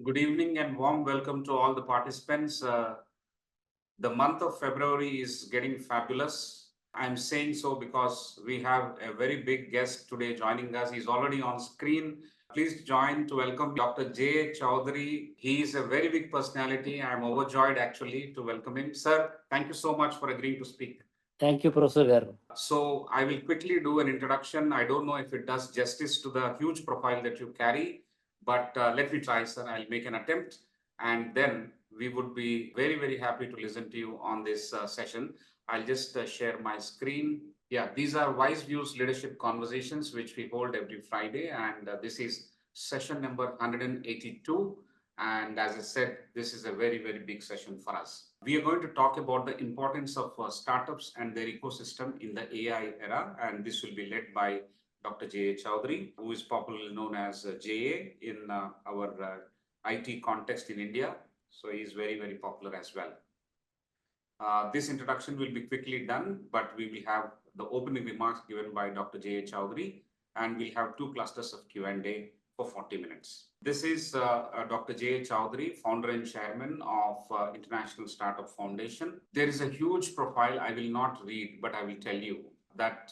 Good evening and warm welcome to all the participants. The month of February is getting fabulous. I'm saying so because we have a very big guest today joining us. He's already on screen. Please join to welcome Dr. J. Chowdary. He is a very big personality. I'm overjoyed actually to welcome him. Sir, thank you so much for agreeing to speak. Thank you, Prasad. So I will quickly do an introduction. I don't know if it does justice to the huge profile that you carry, but let me try, sir. I'll make an attempt, and then we would be very, very happy to listen to you on this session. I'll just share my screen. Yeah, these are WiseViews leadership conversations, which we hold every Friday, and this is session number 182. And as I said, this is a very, very big session for us. We are going to talk about the importance of startups and their ecosystem in the AI era. And this will be led by Dr. J.A. Chowdary, who is popularly known as J.A. in our IT context in India. So he is very, very popular as well. This introduction will be quickly done, but we will have the opening remarks given by Dr. J.A. Chowdary, and we'll have two clusters of Q&A for 40 minutes. This is Dr. J. Chowdary, founder and chairman of International Startup Foundation. There is a huge profile I will not read, but I will tell you that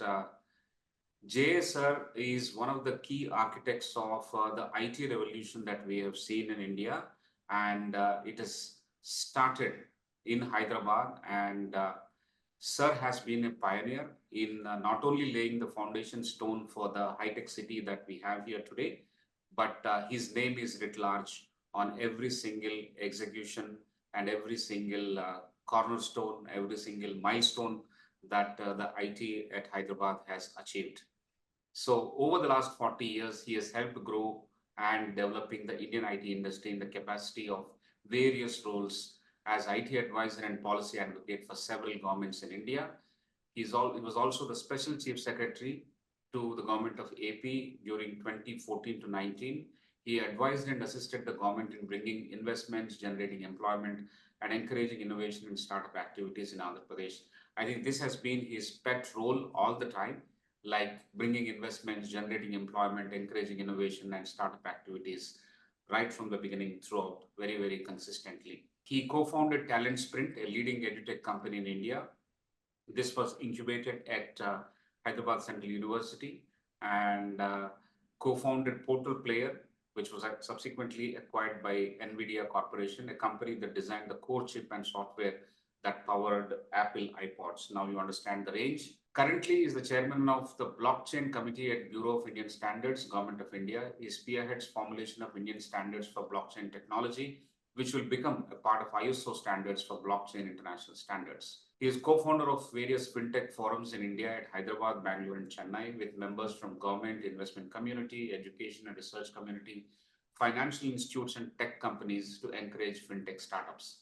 J. Sir is one of the key architects of the IT revolution that we have seen in India, and it has started in Hyderabad. And Sir has been a pioneer in not only laying the foundation stone for the high-tech city that we have here today, but his name is writ large on every single execution and every single cornerstone, every single milestone that the IT at Hyderabad has achieved. So over the last 40 years, he has helped grow and developing the Indian IT industry in the capacity of various roles as IT advisor and policy advocate for several governments in India. He was also the special chief secretary to the government of AP during 2014 to 19. He advised and assisted the government in bringing investments, generating employment, and encouraging innovation and startup activities in Andhra Pradesh. I think this has been his pet role all the time, like bringing investments, generating employment, encouraging innovation and startup activities right from the beginning throughout very, very consistently. He co-founded Talent Sprint, a leading edutech company in India. This was incubated at Hyderabad Central University, and co-founded Portal Player, which was subsequently acquired by NVIDIA Corporation, a company that designed the core chip and software that powered Apple iPods. Now you understand the range. Currently is the chairman of the Blockchain Committee at Bureau of Indian Standards, Government of India. He spearheads formulation of Indian standards for blockchain technology, which will become a part of ISO standards for blockchain international standards. He is co-founder of various fintech forums in India at Hyderabad, Bangalore, and Chennai, with members from government, investment community, education and research community, financial institutes, and tech companies to encourage fintech startups.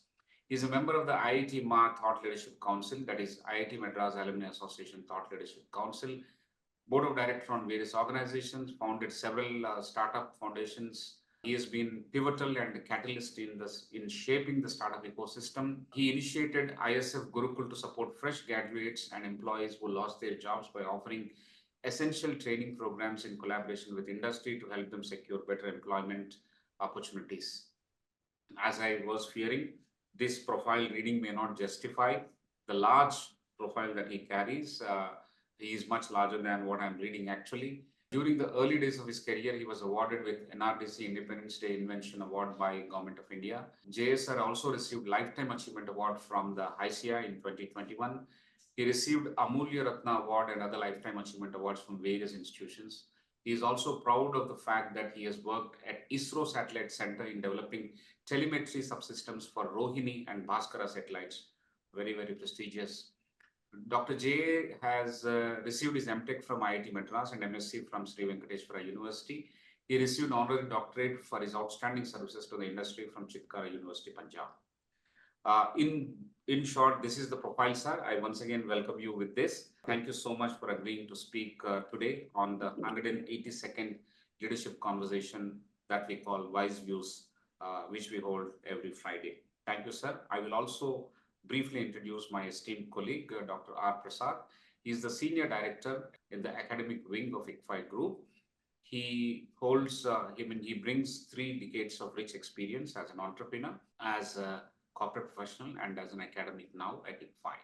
He is a member of the IIT MA Thought Leadership Council, that is IIT Madras Alumni Association Thought Leadership Council, board of directors on various organizations, founded several startup foundations. He has been pivotal and a catalyst in shaping the startup ecosystem. He initiated ISF Gurukul to support fresh graduates and employees who lost their jobs by offering essential training programs in collaboration with industry to help them secure better employment opportunities. As I was fearing, this profile reading may not justify the large profile that he carries. He is much larger than what I'm reading actually. During the early days of his career, he was awarded with NRDC Independence Day Invention Award by Government of India. JSR also received Lifetime Achievement Award from the ICFAI in 2021. He received Amulya Ratna Award and other Lifetime Achievement Awards from various institutions. He is also proud of the fact that he has worked at ISRO Satellite Center in developing telemetry subsystems for Rohini and Bhaskara satellites. Very, very prestigious. Dr. J has received his MTech from IIT Madras and MSc from Sri Venkateswara University. He received honorary doctorate for his outstanding services to the industry from Chitkara University, Punjab. In short, this is the profile, sir. I once again welcome you with this. Thank you so much for agreeing to speak today on the 182nd leadership conversation that we call WiseViews, which we hold every Friday. Thank you, sir. I will also briefly introduce my esteemed colleague, Dr. R. Prasad. He is the Senior Director in the academic wing of ICFAI Group. He holds, he brings 3 decades of rich experience as an entrepreneur, as a corporate professional, and as an academic now at ICFAI.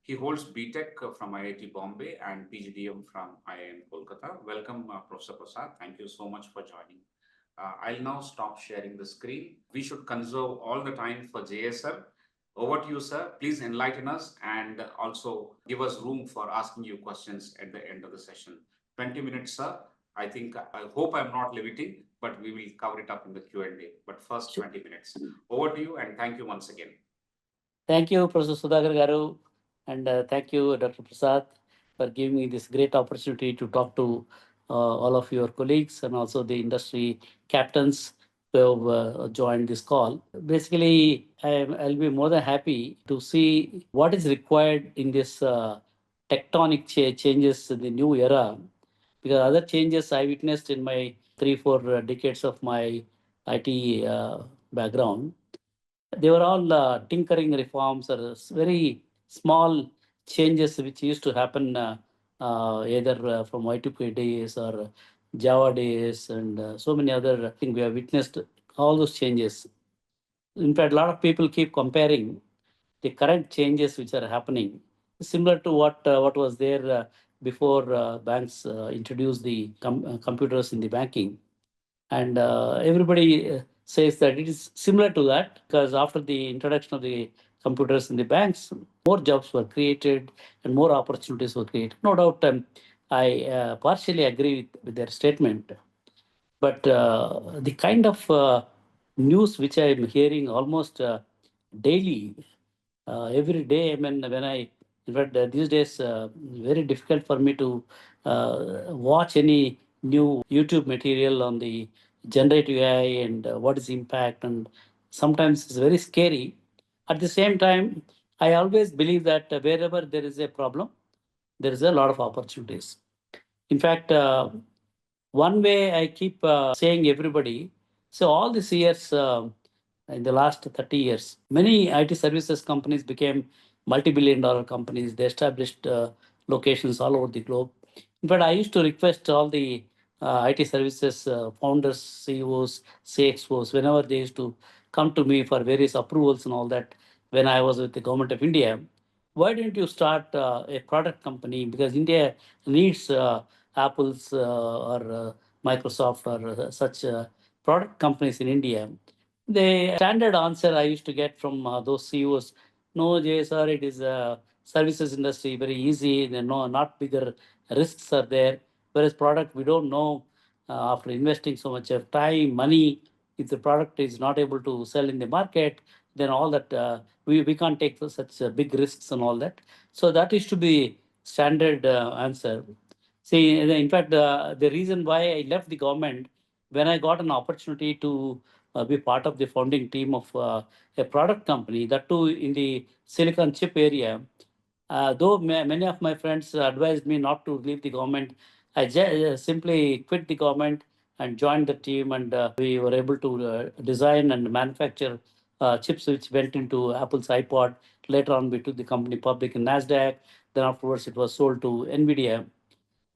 He holds BTech from IIT Bombay and PGDM from IIM Kolkata. Welcome, Professor Prasad. Thank you so much for joining. I'll now stop sharing the screen. We should conserve all the time for JSR. Over to you, sir. Please enlighten us and also give us room for asking you questions at the end of the session. 20 minutes, sir. I hope I'm not limiting, but we will cover it up in the Q&A. But first, 20 minutes. Over to you, and thank you once again. Thank you, Professor Sudhakar Garu, and thank you, Dr. Prasad, for giving me this great opportunity to talk to all of your colleagues and also the industry captains who have joined this call. Basically, I'll be more than happy to see what is required in this tectonic changes in the new era, because other changes I witnessed in my 3-4 decades of my IT background, they were all tinkering reforms or very small changes which used to happen either from Y2K days or Java days and so many other things. We have witnessed all those changes. In fact, a lot of people keep comparing the current changes which are happening similar to what was there before banks introduced the computers in the banking, and everybody says that it is similar to that because after the introduction of the computers in the banks, more jobs were created and more opportunities were created. No doubt, I partially agree with their statement. But the kind of news which I am hearing almost daily, every day, I mean, in fact, these days, very difficult for me to watch any new YouTube material on the generative AI and what is the impact. And sometimes it's very scary. At the same time, I always believe that wherever there is a problem, there is a lot of opportunities. In fact, one way I keep saying everybody, so all these years, in the last 30 years, many IT services companies became multi-billion-dollar companies. They established locations all over the globe. In fact, I used to request all the IT services founders, CEOs, CXOs, whenever they used to come to me for various approvals and all that, when I was with the government of India, why don't you start a product company? Because India needs Apple's or Microsoft or such product companies in India. The standard answer I used to get from those CEOs, no, Jay, sir, it is a services industry, very easy. There no, not bigger risks are there. Whereas product, we don't know after investing so much of time, money, if the product is not able to sell in the market, then all that we can't take such big risks and all that. So that is to be standard answer. See, in fact, the reason why I left the government, when I got an opportunity to be part of the founding team of a product company, that too in the silicon chip area, though many of my friends advised me not to leave the government, I simply quit the government and joined the team, and we were able to design and manufacture chips which went into Apple's iPod. Later on, we took the company public in NASDAQ. Then afterwards, it was sold to NVIDIA.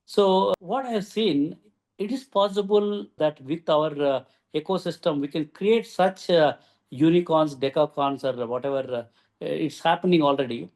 So what I've seen, it is possible that with our ecosystem, we can create such unicorns, decacorns, or whatever. It's happening already.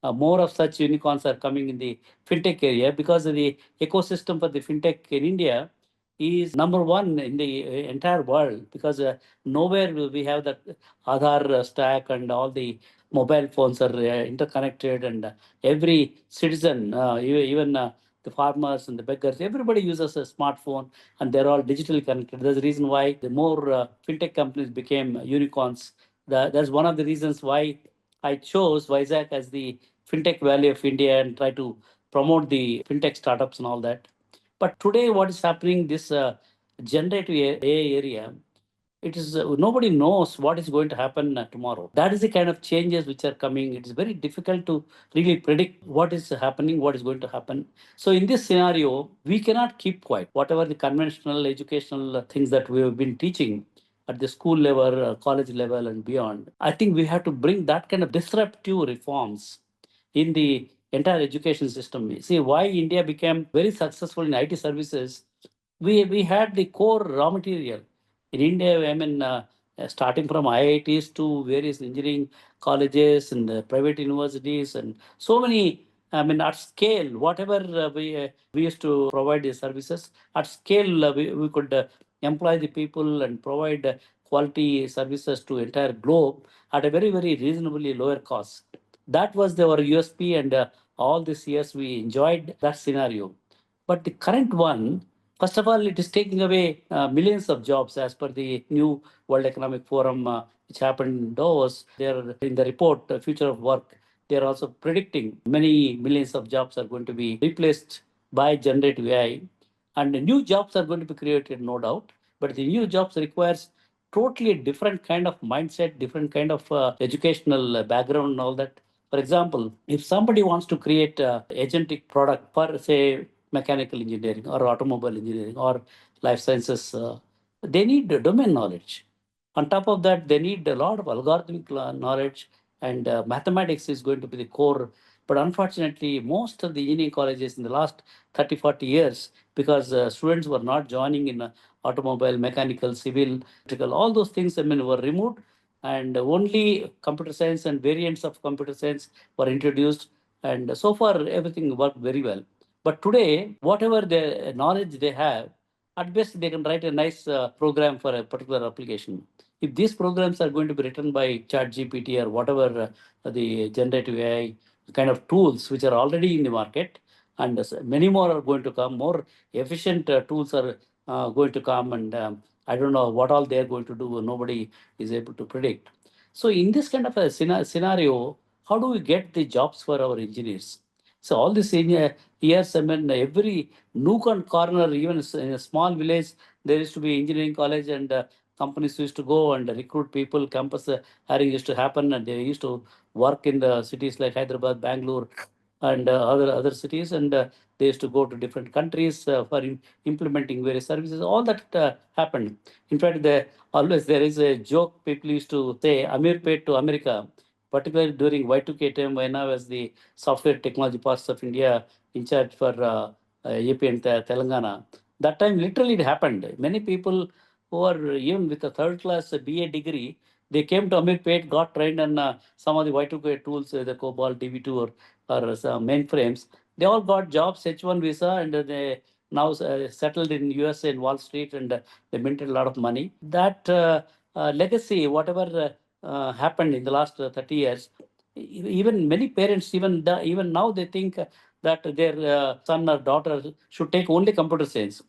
More of such unicorns are coming in the fintech area because of the ecosystem for the fintech in India is number one in the entire world, because nowhere will we have that Aadhaar stack and all the mobile phones are interconnected, and every citizen, even the farmers and the beggars, everybody uses a smartphone and they're all digitally connected. That's the reason why the more fintech companies became unicorns. That's one of the reasons why I chose Vizag as the fintech valley of India and try to promote the fintech startups and all that. But today, what is happening, this generative AI area, it is nobody knows what is going to happen tomorrow. That is the kind of changes which are coming. It is very difficult to really predict what is happening, what is going to happen. So in this scenario, we cannot keep quiet. Whatever the conventional educational things that we have been teaching at the school level, college level, and beyond, I think we have to bring that kind of disruptive reforms in the entire education system. See why India became very successful in IT services. we had the core raw material in India. I mean, starting from IITs to various engineering colleges and private universities and so many. I mean, at scale, whatever we used to provide the services at scale, we could employ the people and provide quality services to entire globe at a very reasonably lower cost. That was our USP, and all these years we enjoyed that scenario. But the current one, first of all, it is taking away millions of jobs as per the new World Economic Forum, which happened in Davos. They're in the report, Future of Work. They're also predicting many millions of jobs are going to be replaced by generative AI, and new jobs are going to be created, no doubt. But the new jobs requires totally different kind of mindset, different kind of educational background, and all that. For example, if somebody wants to create a agentic product for, say, mechanical engineering or automobile engineering or life sciences, they need domain knowledge. On top of that, they need a lot of algorithmic knowledge, and mathematics is going to be the core. But unfortunately, most of the engineering colleges in the last 30, 40 years, because students were not joining in automobile, mechanical, civil, electrical, all those things, I mean, were removed, and only computer science and variants of computer science were introduced. And so far, everything worked very well. But today, whatever the knowledge they have, at best they can write a nice program for a particular application. If these programs are going to be written by ChatGPT or whatever the generative AI kind of tools which are already in the market, and many more are going to come, more efficient tools are going to come, and I don't know what all they are going to do. Nobody is able to predict. So in this kind of a scenario, how do we get the jobs for our engineers? So all these years, I mean, every nook and corner, even in a small village, there used to be engineering college, and companies used to go and recruit people. Campus hiring used to happen, and they used to work in the cities like Hyderabad, Bangalore, and other cities, and they used to go to different countries for implementing various services. All that happened. In fact, there is a joke people used to say, "Amir paid to America," particularly during Y2K time when I was the software technology parts of India in charge for AP and Telangana. That time, literally, it happened. Many people who are even with a third class BA degree, they came to Amirpet, got trained on some of the Y2K tools, the COBOL, DB2, or some mainframes. They all got jobs, H1 visa, and they now settled in USA and Wall Street, and they minted a lot of money. That legacy, whatever happened in the last 30 years, even many parents, even now, they think that their son or daughter should take only computer science.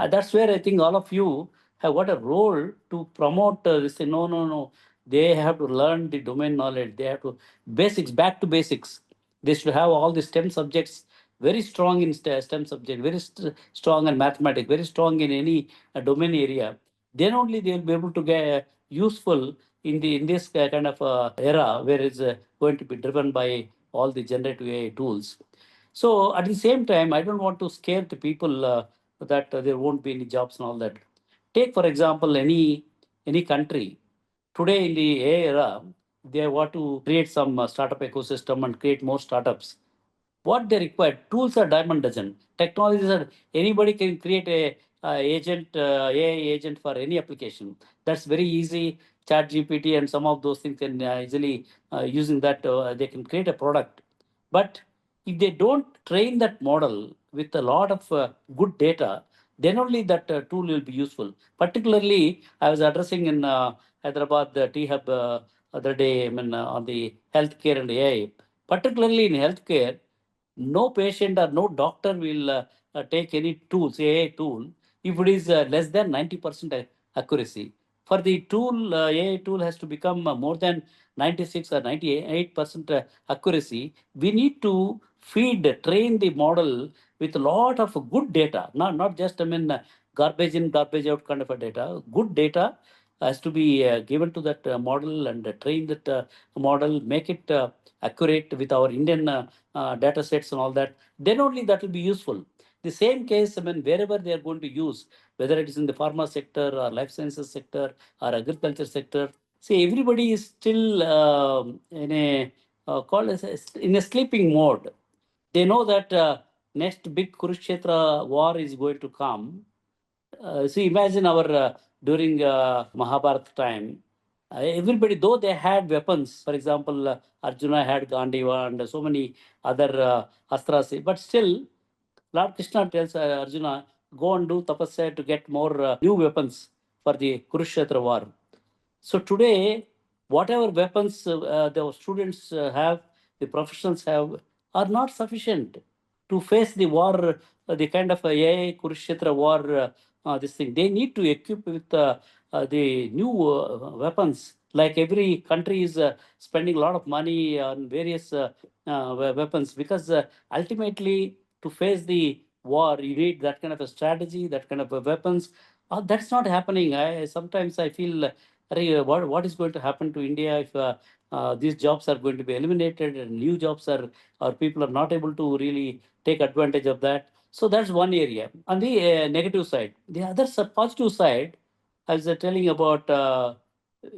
That's where I think all of you have got a role to promote this. No, no, no. They have to learn the domain knowledge. They have to basics, back to basics. They should have all the STEM subjects very strong in STEM subject, very strong in mathematics, very strong in any domain area. Then only they will be able to get useful in this kind of era where it's going to be driven by all the generative AI tools. So at the same time, I don't want to scare the people that there won't be any jobs and all that. Take for example any country today in the AI era, they want to create some startup ecosystem and create more startups. What they require, tools are diamond dozen. Technologies are, anybody can create a agent, AI agent for any application. That's very easy. Chat GPT and some of those things can easily using that they can create a product. But if they don't train that model with a lot of good data, then only that tool will be useful. Particularly, I was addressing in Hyderabad the T Hub other day, I mean, on the healthcare and AI. Particularly in healthcare, no patient or no doctor will take any tools, AI tool, if it is less than 90% accuracy. For the tool, AI tool has to become more than 96 or 98% accuracy. We need to train the model with a lot of good data, not just, I mean, garbage in, garbage out kind of a data. Good data has to be given to that model, and train that model, make it accurate with our Indian data sets and all that. Then only that will be useful. The same case, I mean, wherever they are going to use, whether it is in the pharma sector or life sciences sector or agriculture sector, see, everybody is still in a called as in a sleeping mode. They know that next big Kurukshetra war is going to come, See, imagine our during Mahabharata time, everybody, though they had weapons, for example, Arjuna had Gandiva and so many other astras, but still, Lord Krishna tells Arjuna, go and do tapasya to get more new weapons for the Kurukshetra war. So today, whatever weapons the students have, the professionals have, are not sufficient to face the war, the kind of AI Kurukshetra war. This thing they need to equip with the new weapons. Like every country is spending a lot of money on various weapons because ultimately to face the war, you need that kind of a strategy, that kind of a weapons. That's not happening. I sometimes I feel what is going to happen to India if these jobs are going to be eliminated and new jobs are, or people are not able to really take advantage of that. So that's one area. On the negative side, the other positive side, I was telling about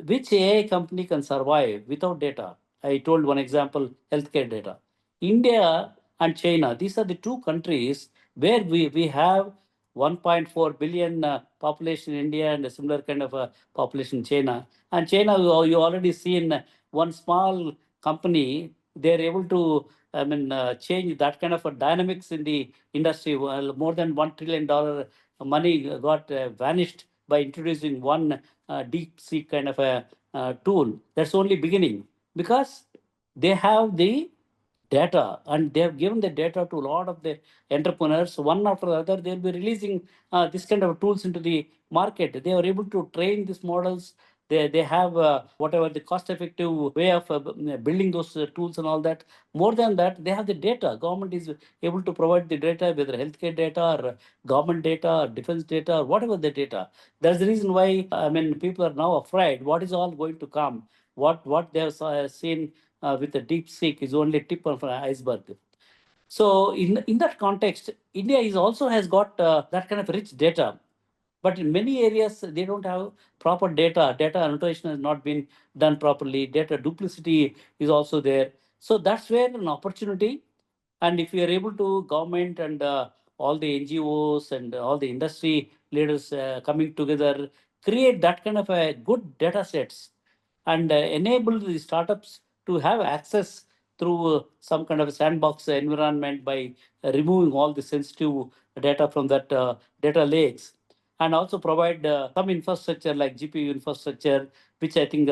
which AI company can survive without data. I told one example, healthcare data. India and China, these are the two countries where we have 1.4 billion population in India and a similar kind of population in China. And China, you already seen one small company, they're able to, I mean, change that kind of a dynamics in the industry. Well, more than $1 trillion money got vanished by introducing one deep sea kind of a tool. That's only beginning because they have the data and they have given the data to a lot of the entrepreneurs. One after the other, they'll be releasing this kind of tools into the market. They are able to train these models. They have whatever the cost effective way of building those tools and all that. More than that, they have the data. Government is able to provide the data, whether healthcare data or government data or defense data or whatever the data. That's the reason why, I mean, people are now afraid what is all going to come. What they have seen with the deep seek is only tip of an iceberg. So in that context, India is also has got that kind of rich data, but in many areas they don't have proper data. Data annotation has not been done properly. Data duplicity is also there. So that's where an opportunity. And if you are able to government and all the NGOs and all the industry leaders coming together, create that kind of a good data sets and enable the startups to have access through some kind of a sandbox environment by removing all the sensitive data from that data lakes, and also provide some infrastructure like GPU infrastructure, which I think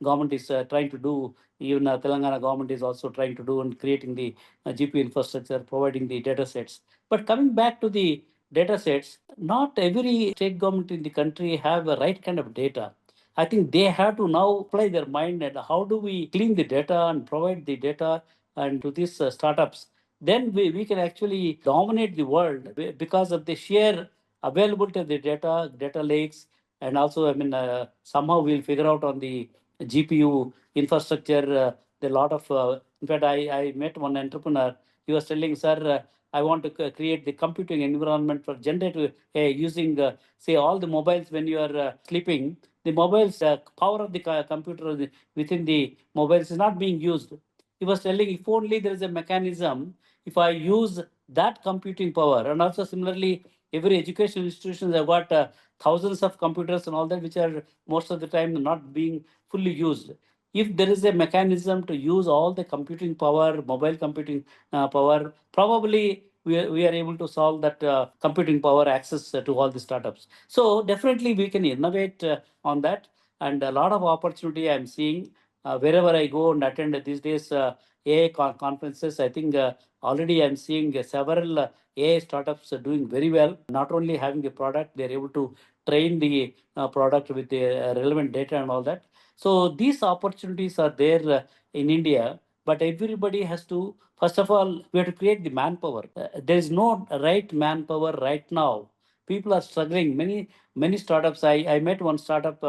government is trying to do. Even Telangana government is also trying to do and creating the GPU infrastructure, providing the data sets. But coming back to the data sets, not every state government in the country have the right kind of data. I think they have to now apply their mind and how do we clean the data and provide the data and to these startups. Then we can actually dominate the world because of the sheer availability of the data lakes. And also, I mean, somehow we'll figure out on the GPU infrastructure. The lot of, in fact, I met one entrepreneur. He was telling, sir, I want to create the computing environment for generative AI using, say, all the mobiles when you are sleeping. The mobiles, power of the computer within the mobiles is not being used. He was telling if only there is a mechanism, if I use that computing power, and also similarly, every educational institutions have got thousands of computers and all that, which are most of the time not being fully used. If there is a mechanism to use all the computing power, mobile computing power, probably we are able to solve that computing power access to all the startups. So definitely we can innovate on that, and a lot of opportunity I'm seeing wherever I go and attend these days AI conferences. I think already I'm seeing several AI startups are doing very well. Not only having the product, they're able to train the product with the relevant data and all that. So these opportunities are there in India, but everybody has to, first of all, we have to create the manpower. There is no right manpower right now. People are struggling. Many startups. I met one startup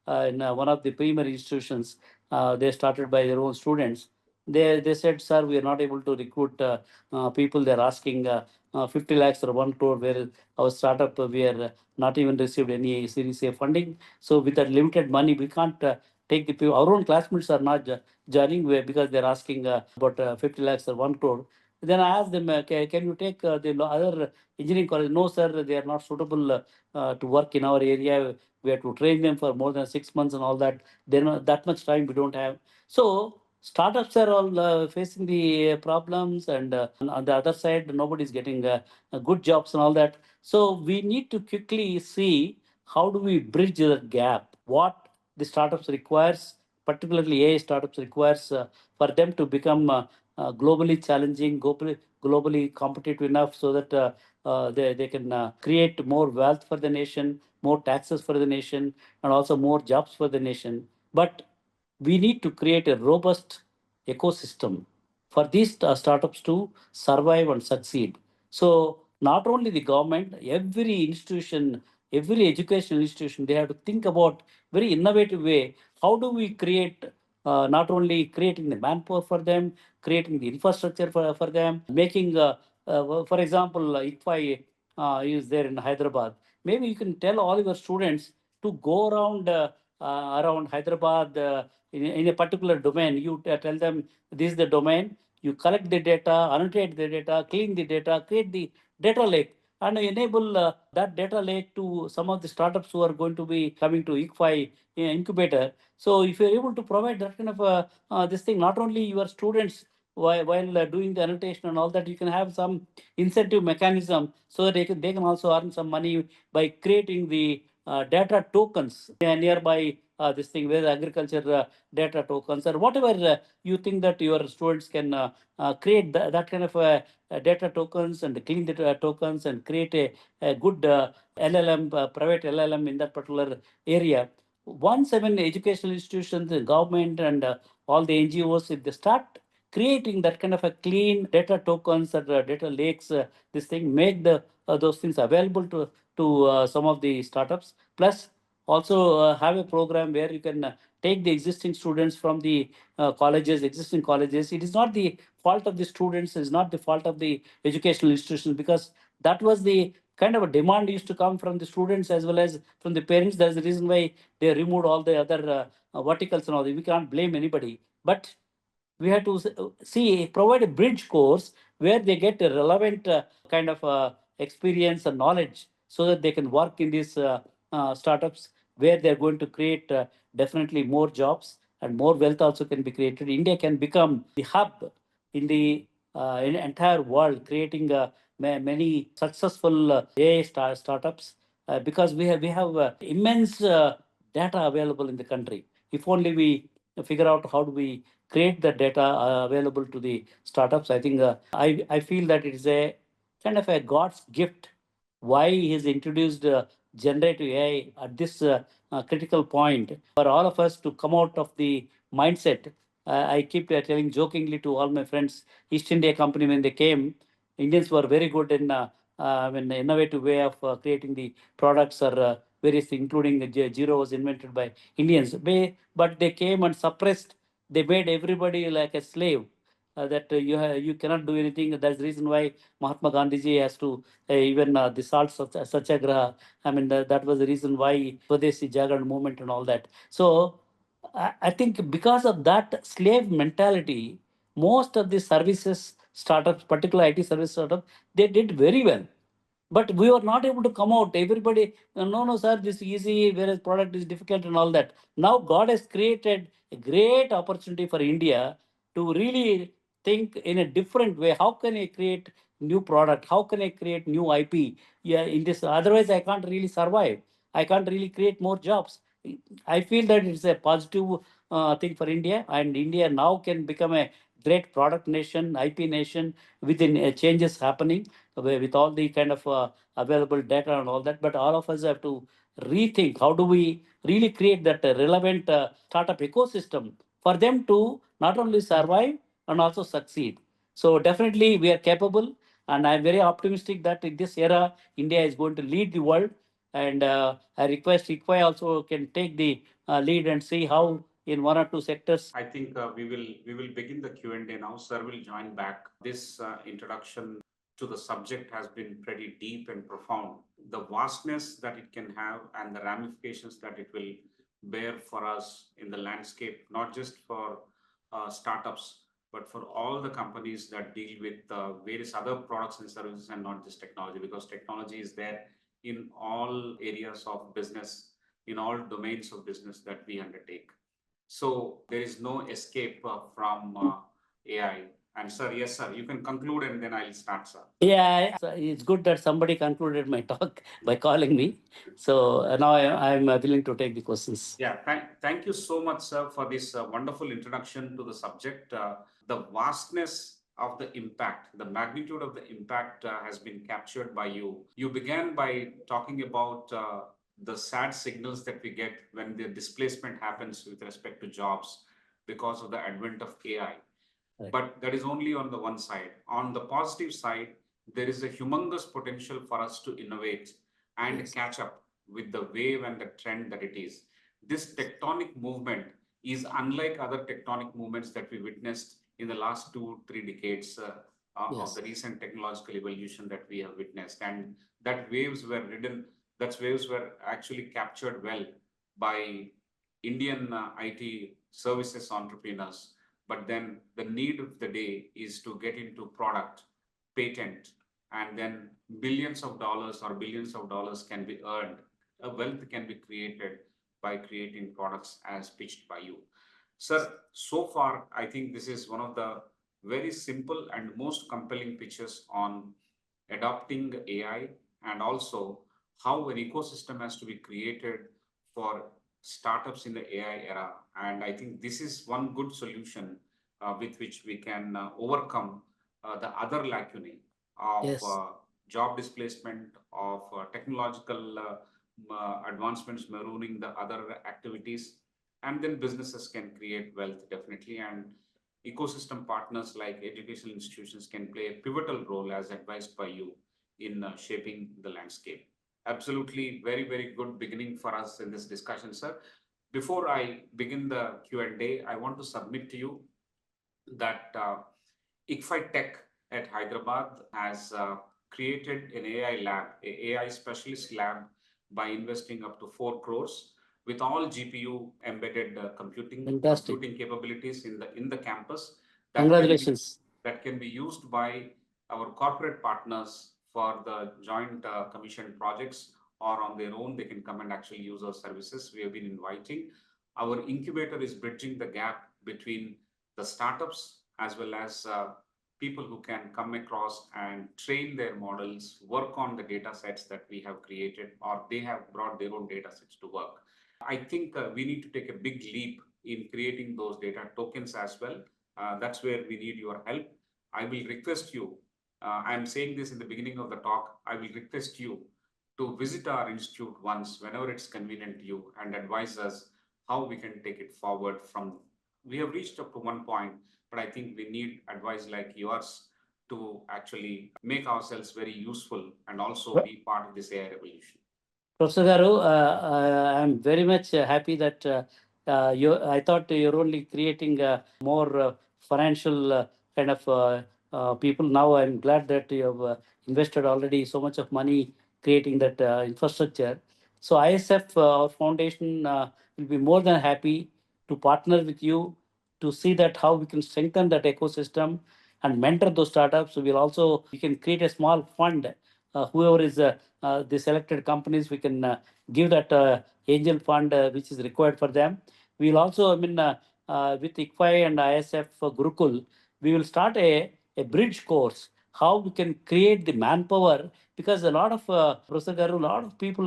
in one of the primary institutions. They started by their own students. They said, sir, we are not able to recruit people. They're asking 50 lakhs or 1 crore, where our startup, we are not even received any Series A funding. So with that limited money, we can't take the people. Our own classmates are not joining because they're asking about 50 lakhs or 1 crore. Then I asked them, can you take the other engineering college? No, sir, they are not suitable to work in our area. We have to train them for more than 6 months and all that. Then that much time we don't have. So startups are all facing the problems, and on the other side, nobody is getting good jobs and all that. So we need to quickly see how do we bridge that gap. What the startups requires, particularly AI startups requires for them to become globally challenging, globally competitive enough so that they can create more wealth for the nation, more taxes for the nation, and also more jobs for the nation. But we need to create a robust ecosystem for these startups to survive and succeed. So not only the government, every institution, every educational institution, they have to think about very innovative way. How do we create not only creating the manpower for them, creating the infrastructure for them, making, for example, ICFAI is there in Hyderabad. Maybe you can tell all your students to go around Hyderabad in a particular domain. You tell them this is the domain. You collect the data, annotate the data, clean the data, create the data lake, and enable that data lake to some of the startups who are going to be coming to ICFAI incubator. So if you're able to provide that kind of this thing, not only your students while doing the annotation and all that, you can have some incentive mechanism so that they can also earn some money by creating the data tokens nearby this thing, where the agriculture data tokens or whatever you think that your students can create that kind of data tokens and clean the tokens and create a good LLM, private LLM in that particular area. Once, I mean, educational institutions, the government, and all the NGOs, if they start creating that kind of a clean data tokens or data lakes, this thing make the those things available to some of the startups. Plus, also have a program where you can take the existing students from the colleges, existing colleges. It is not the fault of the students, it's not the fault of the educational institutions, because that was the kind of a demand used to come from the students as well as from the parents. That's the reason why they removed all the other verticals and all that. We can't blame anybody. But we have to see, provide a bridge course where they get a relevant kind of experience and knowledge so that they can work in these startups where they're going to create definitely more jobs and more wealth also can be created. India can become the hub in the in entire world, creating many successful AI startups because we have immense data available in the country. If only we figure out how do we create the data available to the startups. I think I feel that it is a kind of a God's gift why he has introduced generative AI at this critical point for all of us to come out of the mindset. I keep telling jokingly to all my friends, East India Company, when they came, Indians were very good in an innovative way of creating the products or various things, including the Zero was invented by Indians. But they came and suppressed, they made everybody like a slave. That you cannot do anything. That's the reason why Mahatma Gandhi has to even the salt satyagraha. I mean that was the reason why Swadeshi Jagran movement and all that. So I think because of that slave mentality, most of the services startups, particularly IT service startups, they did very well. But we were not able to come out. Everybody, no, no, sir, this is easy, whereas product is difficult and all that. Now God has created a great opportunity for India to really think in a different way. How can I create new product? How can I create new IP? Yeah, in this. Otherwise, I can't really survive. I can't really create more jobs. I feel that it's a positive thing for India, and India now can become a great product nation, IP nation, within changes happening with all the kind of available data and all that. But all of us have to rethink how do we really create that relevant startup ecosystem for them to not only survive and also succeed. So definitely we are capable, and I'm very optimistic that in this era, India is going to lead the world. And I request ICFAI also can take the lead and see how in one or two sectors. I think we will begin the Q&A now. Sir will join back. This introduction to the subject has been pretty deep and profound. The vastness that it can have and the ramifications that it will bear for us in the landscape, not just for startups, but for all the companies that deal with various other products and services and not just technology, because technology is there in all areas of business, in all domains of business that we undertake. So there is no escape from AI. And sir, yes, sir, you can conclude and then I'll start, sir. Yeah, it's good that somebody concluded my talk by calling me. So now I'm willing to take the questions. Yeah, thank you so much, sir, for this wonderful introduction to the subject. The vastness of the impact, the magnitude of the impact has been captured by you. You began by talking about the sad signals that we get when the displacement happens with respect to jobs because of the advent of AI. Right. But that is only on the one side. On the positive side, there is a humongous potential for us to innovate and Yes. catch up with the wave and the trend that it is. This tectonic movement is unlike other tectonic movements that we witnessed in the last 2-3 decades of Yes. the recent technological evolution that we have witnessed. And that waves were ridden, that waves were actually captured well by Indian IT services entrepreneurs. But then the need of the day is to get into product, patent, and then billions of dollars or billions of dollars can be earned. A wealth can be created by creating products as pitched by you. Sir, so far, I think this is one of the very simple and most compelling pitches on adopting AI and also how an ecosystem has to be created for startups in the AI era. And I think this is one good solution with which we can overcome the other lacunae of Yes. job displacement, of technological advancements marooning the other activities, and then businesses can create wealth definitely. And ecosystem partners like educational institutions can play a pivotal role as advised by you in shaping the landscape. Absolutely, very, very good beginning for us in this discussion, sir. Before I begin the Q&A, I want to submit to you that ICFAI Tech at Hyderabad has created an AI lab, an AI specialist lab, by investing up to 4 crores with all GPU embedded computing capabilities in the campus. Congratulations. That can be used by our corporate partners for the joint commission projects, or on their own they can come and actually use our services. We have been inviting. Our incubator is bridging the gap between the startups as well as people who can come across and train their models, work on the data sets that we have created, or they have brought their own data sets to work. I think we need to take a big leap in creating those data tokens as well. That's where we need your help. I will request you, I'm saying this in the beginning of the talk, I will request you to visit our institute once, whenever it's convenient to you, and advise us how we can take it forward from. We have reached up to one point, but I think we need advice like yours to actually make ourselves very useful and also be part of this AI revolution. Professor Garu, I'm very much happy that I thought you're only creating more financial kind of people. Now I'm glad that you have invested already so much of money creating that infrastructure. So ISF, our foundation, will be more than happy to partner with you to see that how we can strengthen that ecosystem and mentor those startups. So we can create a small fund. Whoever is the selected companies, we can give that angel fund which is required for them. We will also, with ICFAI and ISF Gurukul, we will start a bridge course, how we can create the manpower, because a lot of, Professor Garu, a lot of people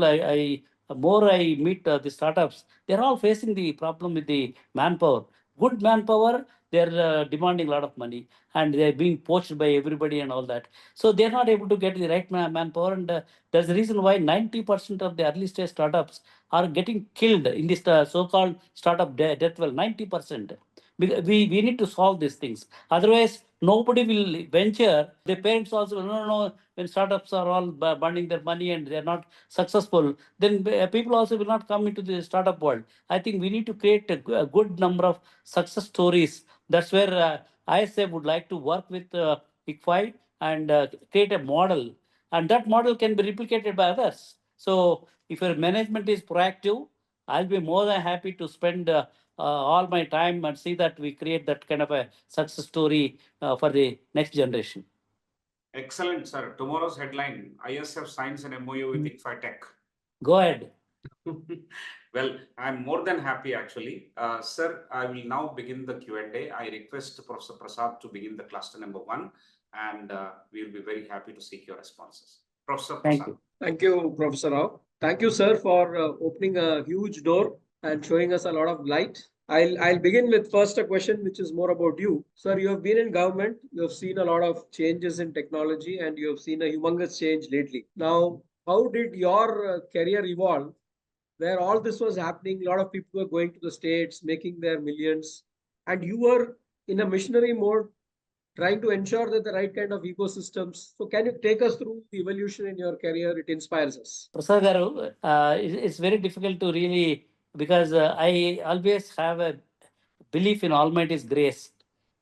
more I meet the startups, they're all facing the problem with the manpower. Good manpower, they're demanding a lot of money and they're being poached by everybody and all that. So they're not able to get the right manpower, and there's a reason why 90% of the early stage startups are getting killed in this so-called startup death well, 90%. We need to solve these things. Otherwise, nobody will venture. The parents also, no, when startups are all burning their money and they're not successful, then people also will not come into the startup world. I think we need to create a good number of success stories. That's where ISA would like to work with ICFAI and create a model, and that model can be replicated by others. So if your management is proactive, I'll be more than happy to spend all my time and see that we create that kind of a success story for the next generation. Excellent, sir. Tomorrow's headline, ISF signs an MOU with ICFAI Tech. Go ahead. Well, I'm more than happy actually. Sir, I will now begin the Q&A. I request Professor Prasad to begin the cluster number 1, and we'll be very happy to seek your responses. Professor Thank Prasad. you. Thank you, Professor Rao. Thank you, sir, for opening a huge door and showing us a lot of light. I'll begin with first a question which is more about you. Sir, you have been in government, you have seen a lot of changes in technology, and you have seen a humongous change lately. Now, how did your career evolve where all this was happening? A lot of people were going to the States, making their millions, and you were in a missionary mode trying to ensure that the right kind of ecosystems. So can you take us through the evolution in your career? It inspires us. Prasad garu, it's very difficult to really, because I always have a belief in Almighty's grace.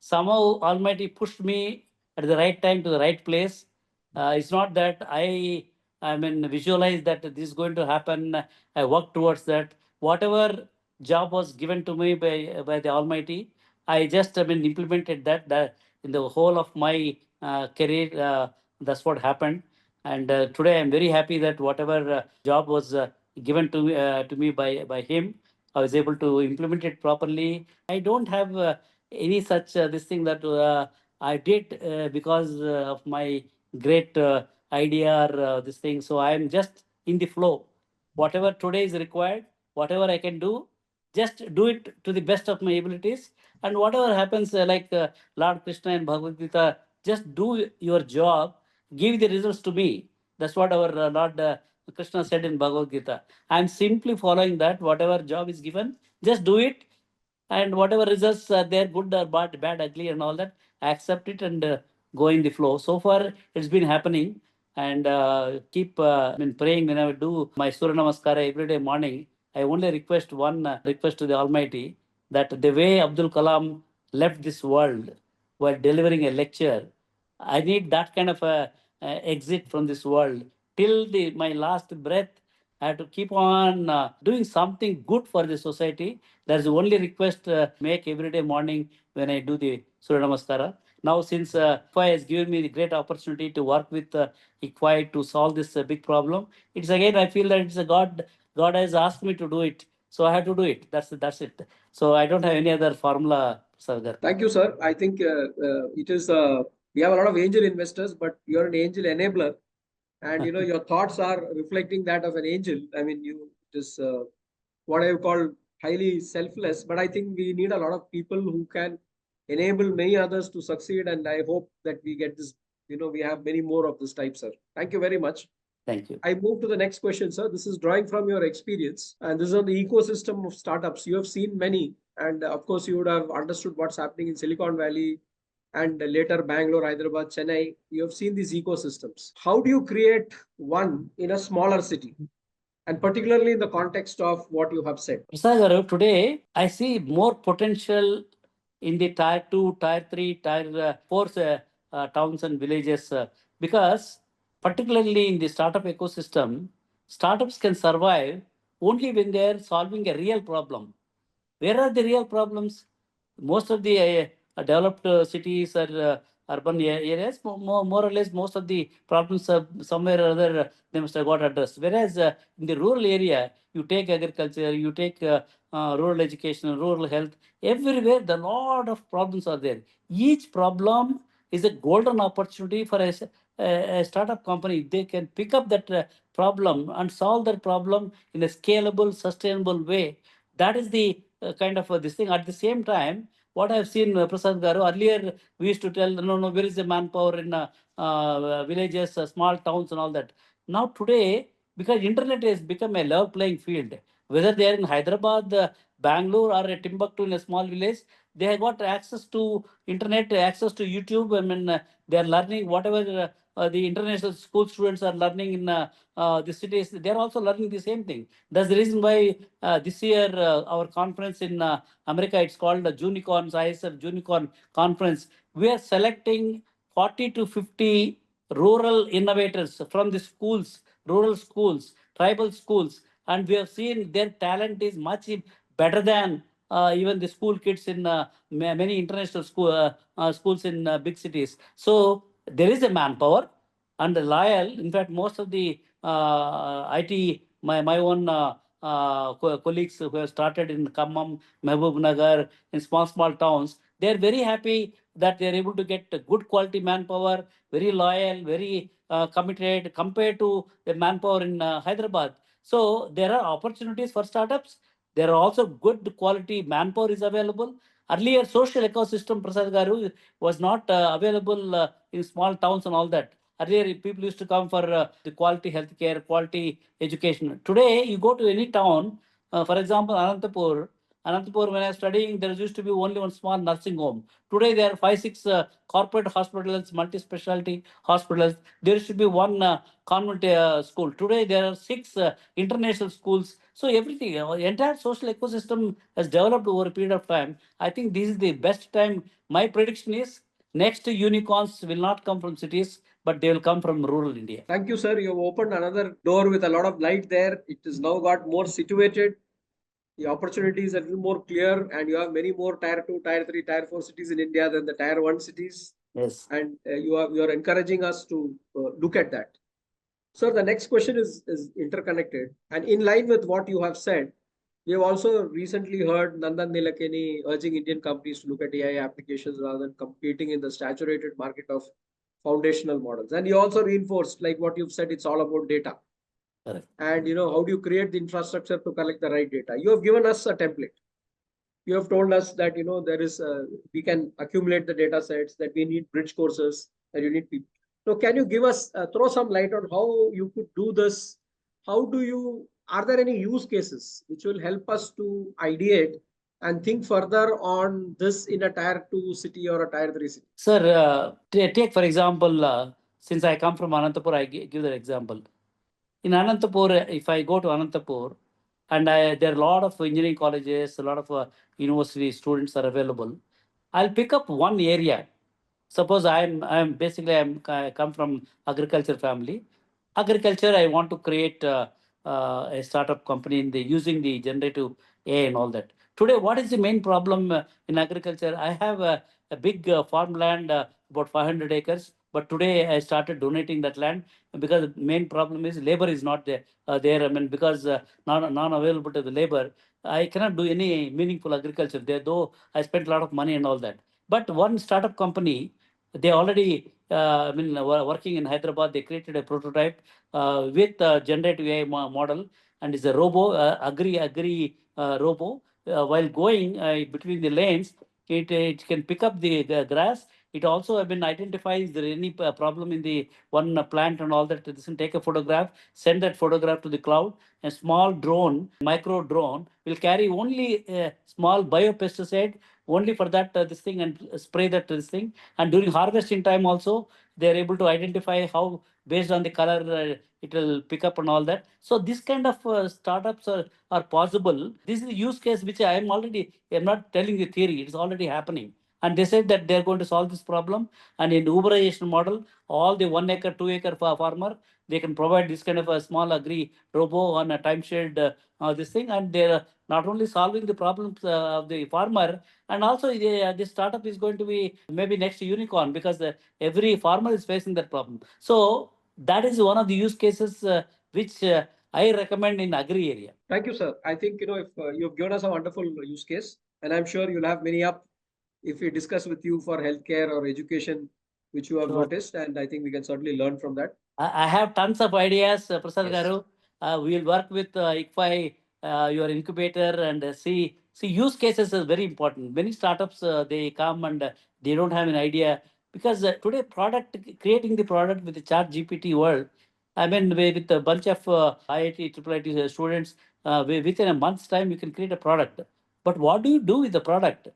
Somehow Almighty pushed me at the right time to the right place. It's not that I mean, visualize that this is going to happen. I work towards that. Whatever job was given to me by the Almighty, I just implemented that in the whole of my career. That's what happened. And today I'm very happy that whatever job was given to me by him, I was able to implement it properly. I don't have any such this thing that I did because of my great idea or this thing. So I am just in the flow. Whatever today is required, whatever I can do, just do it to the best of my abilities. And whatever happens, like Lord Krishna and Bhagavad Gita, just do your job, give the results to me. That's what our Lord Krishna said in Bhagavad Gita. I'm simply following that. Whatever job is given, just do it. And whatever results are there, good or bad, ugly, and all that, I accept it and go in the flow. So far, it's been happening. And keep praying when I do my Surya Namaskara every day morning. I only request one request to the Almighty, that the way Abdul Kalam left this world while delivering a lecture, I need that kind of a exit from this world till my last breath. I have to keep on doing something good for the society. That's the only request make every day morning when I do the Surya Namaskara. Now, since ICFAI has given me the great opportunity to work with ICFAI to solve this big problem, it's again, I feel that it's a God. God has asked me to do it, so I have to do it. That's it. So I don't have any other formula, Sudhakar. Thank you, sir. I think it is. We have a lot of angel investors, but you're an angel enabler, and your thoughts are reflecting that of an angel. I mean, you just what I call highly selfless, but I think we need a lot of people who can enable many others to succeed, and I hope that we get this. We have many more of this type, sir. Thank you very much. Thank you. I move to the next question, sir. This is drawing from your experience, and this is on the ecosystem of startups. You have seen many, and of course, you would have understood what's happening in Silicon Valley and later Bangalore, Hyderabad, Chennai. You have seen these ecosystems. How do you create one in a smaller city? And particularly in the context of what you have said. Prasad garu, today I see more potential in the tier 2, tier 3, tier 4 towns and villages because particularly in the startup ecosystem, startups can survive only when they are solving a real problem. Where are the real problems? Most of the developed cities or urban areas, more or less, most of the problems somewhere or other they must have got addressed. Whereas in the rural area, you take agriculture, you take rural education, rural health, everywhere the lot of problems are there. Each problem is a golden opportunity for a startup company. They can pick up that problem and solve that problem in a scalable, sustainable way. That is the kind of this thing. At the same time, what I've seen, Prasad Garu, earlier we used to tell, no, where is the manpower in villages, small towns and all that. Now today, because internet has become a level playing field, whether they are in Hyderabad, Bangalore or a Timbuktu in a small village, they have got access to internet, access to YouTube. I mean, they are learning whatever the international school students are learning in the cities. They are also learning the same thing. That's the reason why this year our conference in America, it's called the Junicorns, ISF Junicorn Conference. We are selecting 40 to 50 rural innovators from the schools, rural schools, tribal schools, and we have seen their talent is much better than even the school kids in many international schools in big cities. So there is a manpower and loyal. In fact, most of the IT, my own colleagues who have started in Khammam, Mehboob Nagar, in small towns, they are very happy that they are able to get good quality manpower, very loyal, very committed compared to the manpower in Hyderabad. So there are opportunities for startups. There are also good quality manpower is available. Earlier, social ecosystem, Prasad Garu, was not available in small towns and all that. Earlier, people used to come for the quality healthcare, quality education. Today, you go to any town, for example, Anantapur, when I was studying, there used to be only one small nursing home. Today, there are 5, 6 corporate hospitals, multi-specialty hospitals. There should be one convent school. Today, there are 6 international schools. So everything, entire social ecosystem has developed over a period of time. I think this is the best time. My prediction is next unicorns will not come from cities, but they will come from rural India. Thank you, sir. You have opened another door with a lot of light there. It is now got more situated. The opportunity is a little more clear, and you have many more tier 2, tier 3, tier 4 cities in India than the tier 1 cities. Yes. And you are encouraging us to look at that. Sir, the next question is interconnected. And in line with what you have said, we have also recently heard Nandan Nilekani urging Indian companies to look at AI applications rather than competing in the saturated market of foundational models. And you also reinforced, like what you've said, it's all about data. Correct. And how do you create the infrastructure to collect the right data? You have given us a template. You have told us that there is we can accumulate the data sets, that we need bridge courses, that you need people. So can you give us throw some light on how you could do this? Are there any use cases which will help us to ideate and think further on this in a tier 2 city or a tier 3 city? Sir, take for example, since I come from Anantapur, I give the example. In Anantapur, if I go to Anantapur, and there are a lot of engineering colleges, a lot of university students are available, I'll pick up one area. Suppose I come from agriculture family. Agriculture, I want to create a startup company using the generative AI and all that. Today, what is the main problem in agriculture? I have a big farmland, about 500 acres. But today I started donating that land because the main problem is labor is not there. I mean, because non available to the labor, I cannot do any meaningful agriculture there. Though I spent a lot of money and all that. But one startup company, they already working in Hyderabad. They created a prototype with generative AI model, and it's a agri robo. While going between the lanes, it can pick up the grass. It also identifies there any problem in the one plant and all that. It doesn't take a photograph, send that photograph to the cloud. A small drone, micro drone, will carry only a small biopesticide only for that this thing, and spray that this thing. And during harvesting time also, they are able to identify how, based on the color, it will pick up and all that. So this kind of startups are possible. This is the use case which I'm not telling the theory, it's already happening. And they said that they're going to solve this problem. And in Uberization model, all the 1 acre, 2 acre farmer, they can provide this kind of a small agri robo on a time shared this thing. And they're not only solving the problems of the farmer, and also this startup is going to be maybe next unicorn, because every farmer is facing that problem. So that is one of the use cases which I recommend in agri area. Thank you, sir. I think if you've given us a wonderful use case, and I'm sure you'll have many up if we discuss with you for healthcare or education, which you have noticed, and I think we can certainly learn from that. I have tons of ideas, Prasad Yes. Garu. We'll work with ICFAI, your incubator, and see use cases is very important. Many startups they come and they don't have an idea, because today creating the product with the Chat GPT world. I mean, with a bunch of IIT, IIIT students, within a month's time you can create a product. But what do you do with the product?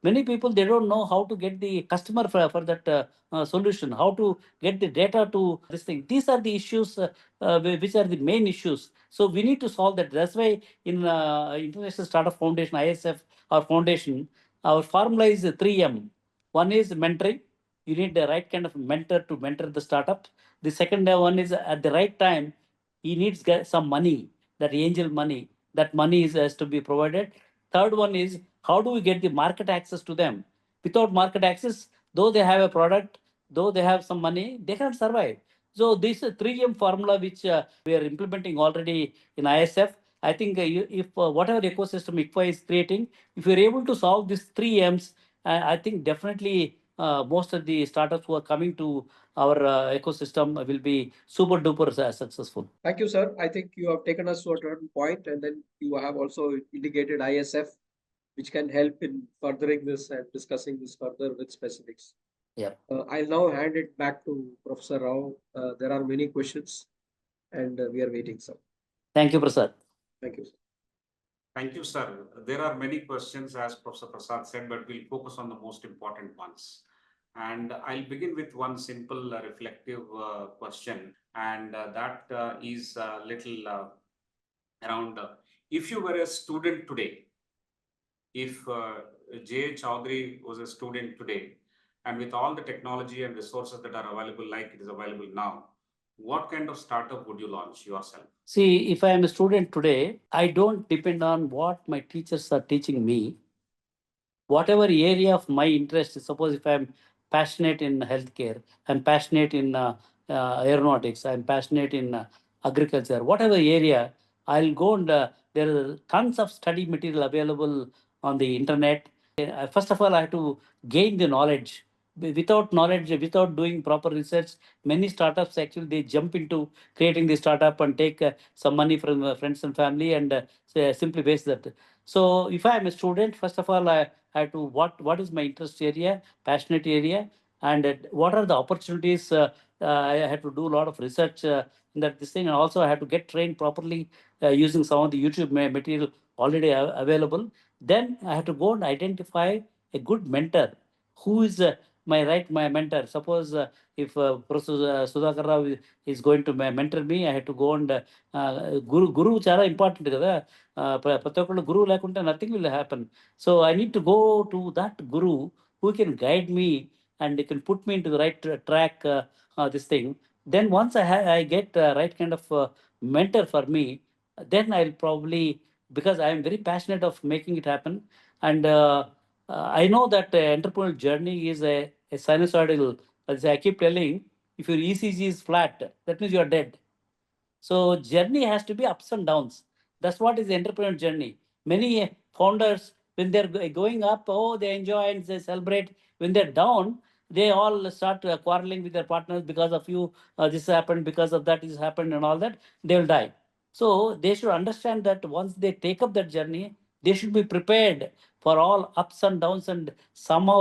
Many people, they don't know how to get the customer for that solution, how to get the data to this thing. These are the issues which are the main issues. So we need to solve that. That's why in International Startup Foundation, ISF, our foundation, our formula is 3M. One is mentoring. You need the right kind of mentor to mentor the startup. The second one is, at the right time, he needs some money, that angel money. That money has to be provided. Third one is how do we get the market access to them? Without market access, though they have a product, though they have some money, they cannot survive. So this 3M formula, which we are implementing already in ISF, I think if whatever ecosystem ICFAI is creating, if we are able to solve these 3Ms, I think definitely most of the startups who are coming to our ecosystem will be super duper successful. Thank you, sir. I think you have taken us to a certain point, and then you have also indicated ISF, which can help in furthering this and discussing this further with specifics. Yeah. I'll now hand it back to Professor Rao. There are many questions, and we are waiting, sir. Thank you, Prasad. Thank you, sir. Thank you, sir. There are many questions, as Professor Prasad said, but we'll focus on the most important ones. And I'll begin with one simple reflective question, and that is a little around if you were a student today, if J. Chowdary was a student today, and with all the technology and resources that are available, like it is available now, what kind of startup would you launch yourself? See, if I am a student today, I don't depend on what my teachers are teaching me. Whatever area of my interest, suppose if I'm passionate in healthcare, I'm passionate in aeronautics, I'm passionate in agriculture, whatever area, I'll go and there are tons of study material available on the internet. First of all, I have to gain the knowledge. Without knowledge, without doing proper research, many startups actually they jump into creating the startup and take some money from friends and family and simply waste that. So if I am a student, first of all, I have to what is my interest area, passionate area, and what are the opportunities. I had to do a lot of research in that this thing, and also I have to get trained properly using some of the YouTube material already available. Then I have to go and identify a good mentor who is my mentor. Suppose if Professor Sudhakar Rao is going to mentor me, I have to go and guru చాలా important కదా. ప్రతి ఒక్కళ్ళు గురువు లేకుంటే nothing will happen. So I need to go to that guru who can guide me and can put me into the right track. This thing. Then once I get right kind of mentor for me, then I'll probably, because I am very passionate of making it happen, and I know that entrepreneurial journey is a sinusoidal. As I keep telling, if your ECG is flat, that means you are dead. So journey has to be ups and downs. That's what is the entrepreneur journey. Many founders, when they're going up, oh, they enjoy and they celebrate. When they're down, they all start quarreling with their partners because of you. This happened, because of that, this happened, and all that. They will die. So they should understand that once they take up that journey, they should be prepared for all ups and downs, and somehow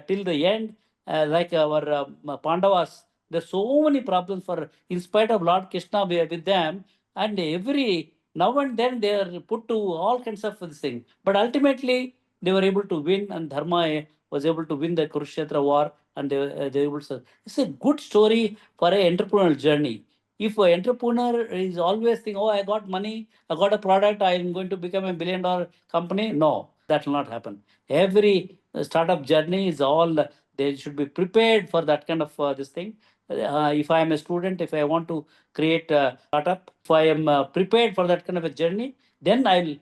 till the end, like our Pandavas, there's so many problems for, in spite of Lord Krishna with them, and every now and then they are put to all kinds of this thing. But ultimately, they were able to win, and Dharma was able to win the Kurukshetra war, and they were able to. It's a good story for an entrepreneurial journey. If an entrepreneur is always thinking, oh, I got money, I got a product, I am going to become a $1 billion company, no, that will not happen. Every startup journey is all, they should be prepared for that kind of this thing. If I am a student, if I want to create a startup, if I am prepared for that kind of a journey, then I'll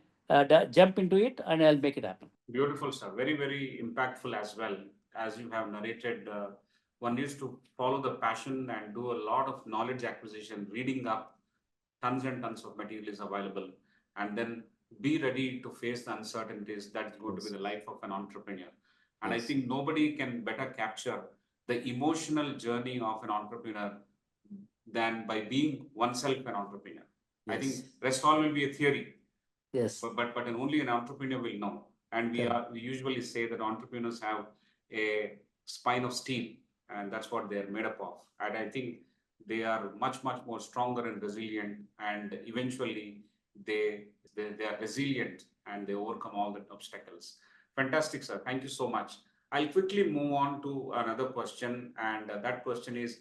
jump into it and I'll make it happen. Beautiful, sir. Very, very impactful as well. As you have narrated, one needs to follow the passion and do a lot of knowledge acquisition, reading up. Tons and tons of material is available, and then be ready to face the uncertainties that's going to be the life of an entrepreneur. And I think nobody can better capture the emotional journey of an entrepreneur than by being oneself an entrepreneur. I think rest all will be a theory. Yes. But only an entrepreneur will know. And we usually say that entrepreneurs have a spine of steel, and that's what they're made up of. And I think they are much more stronger and resilient, and eventually they are resilient and they overcome all the obstacles. Fantastic, sir. Thank you so much. I'll quickly move on to another question, and that question is,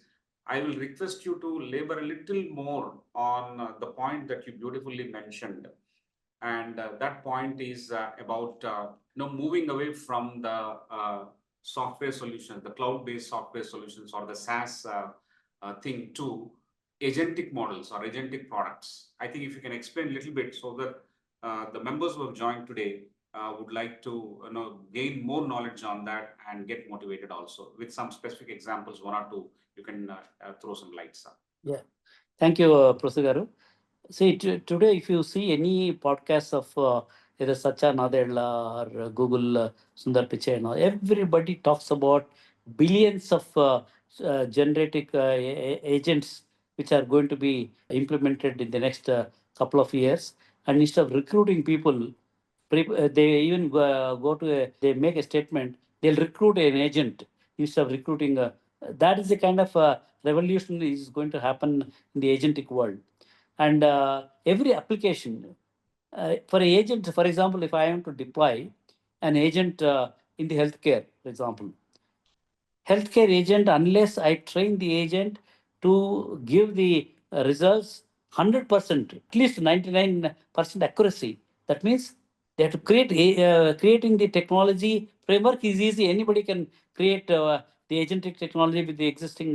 I will request you to labor a little more on the point that you beautifully mentioned. And that point is about moving away from the software solutions, the cloud-based software solutions, or the SaaS thing, to agentic models or agentic products. I think if you can explain a little bit so that the members who have joined today would like to gain more knowledge on that and get motivated also with some specific examples, one or two, you can throw some lights up. Yeah. Thank you, Prasad Garu. See, today, if you see any podcast of either Satya Nadella or Google Sundar Pichai, and all, everybody talks about billions of generative agents which are going to be implemented in the next couple of years. And instead of recruiting people, they even go to they make a statement, they'll recruit an agent instead of recruiting. That is the kind of revolution is going to happen in the agentic world. And every application for an agent, for example, if I am to deploy an agent in the healthcare, for example, healthcare agent, unless I train the agent to give the results 100%, at least 99% accuracy. That means they have to create creating the technology framework is easy. Anybody can create the agentic technology with the existing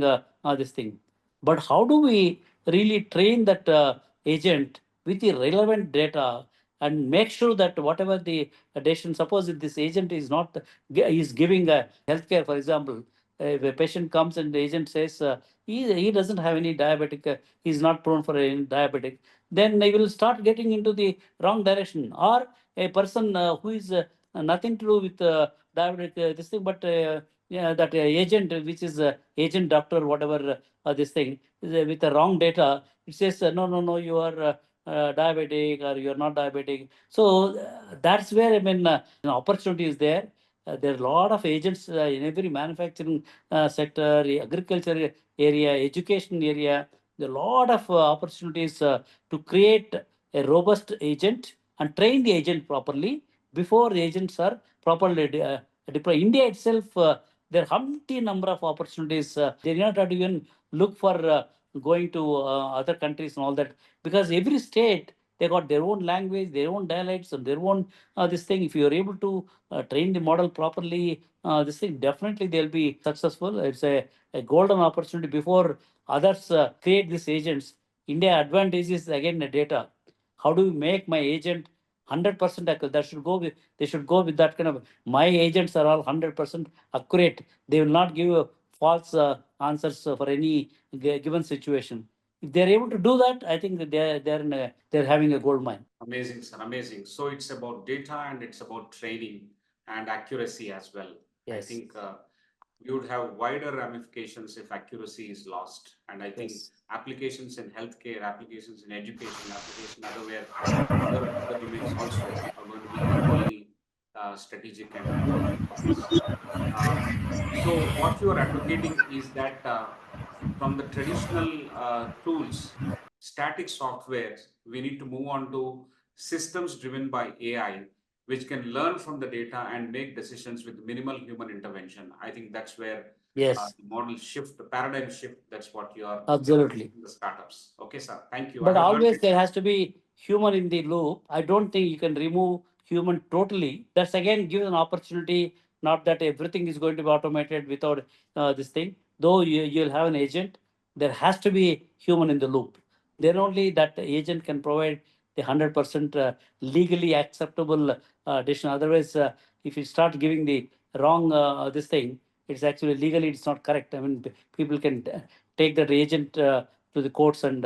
this thing. But how do we really train that agent with the relevant data and make sure that whatever the decision, suppose if this agent is not is giving a healthcare, for example, if a patient comes and the agent says he doesn't have any diabetic, he's not prone for any diabetic, then they will start getting into the wrong direction. Or a person who is nothing to do with diabetic, this thing, but yeah, that agent, which is agent doctor, whatever this thing, with the wrong data, it says, no, no, no, you are diabetic or you are not diabetic. So that's where, I mean, an opportunity is there. There are a lot of agents in every manufacturing sector, agriculture area, education area. There are a lot of opportunities to create a robust agent and train the agent properly before the agents are properly deployed. India itself, there are humpty number of opportunities. They do not have to even look for going to other countries and all that, because every state, they got their own language, their own dialects, and their own this thing. If you are able to train the model properly, this thing definitely they'll be successful. It's a golden opportunity before others create these agents. India advantage is again the data. How do you make my agent 100% accurate? That should go with, they should go with that kind of, my agents are all 100% accurate. They will not give false answers for any given situation. If they're able to do that, I think that they're having a gold mine. Amazing, sir. Amazing. So it's about data and it's about training and accuracy as well. I Yes. think we would have wider ramifications if accuracy is lost. And I think Yes. applications in healthcare, applications in education, application other domains also are going to be equally strategic and important for us. So what you are advocating is that from the traditional tools, static software, we need to move on to systems driven by AI, which can learn from the data and make decisions with minimal human intervention. I think that's where Yes. the model shift, the paradigm shift, that's what you are Absolutely. in the startups. Okay, sir. Thank you. I But have learned always it. there has to be human in the loop. I don't think you can remove human totally. That's again gives an opportunity. Not that everything is going to be automated without this thing. Though you'll have an agent, there has to be human in the loop. Then only that agent can provide the 100% legally acceptable decision. Otherwise, if you start giving the wrong this thing, it's actually legally it's not correct. I mean, people can take that agent to the courts and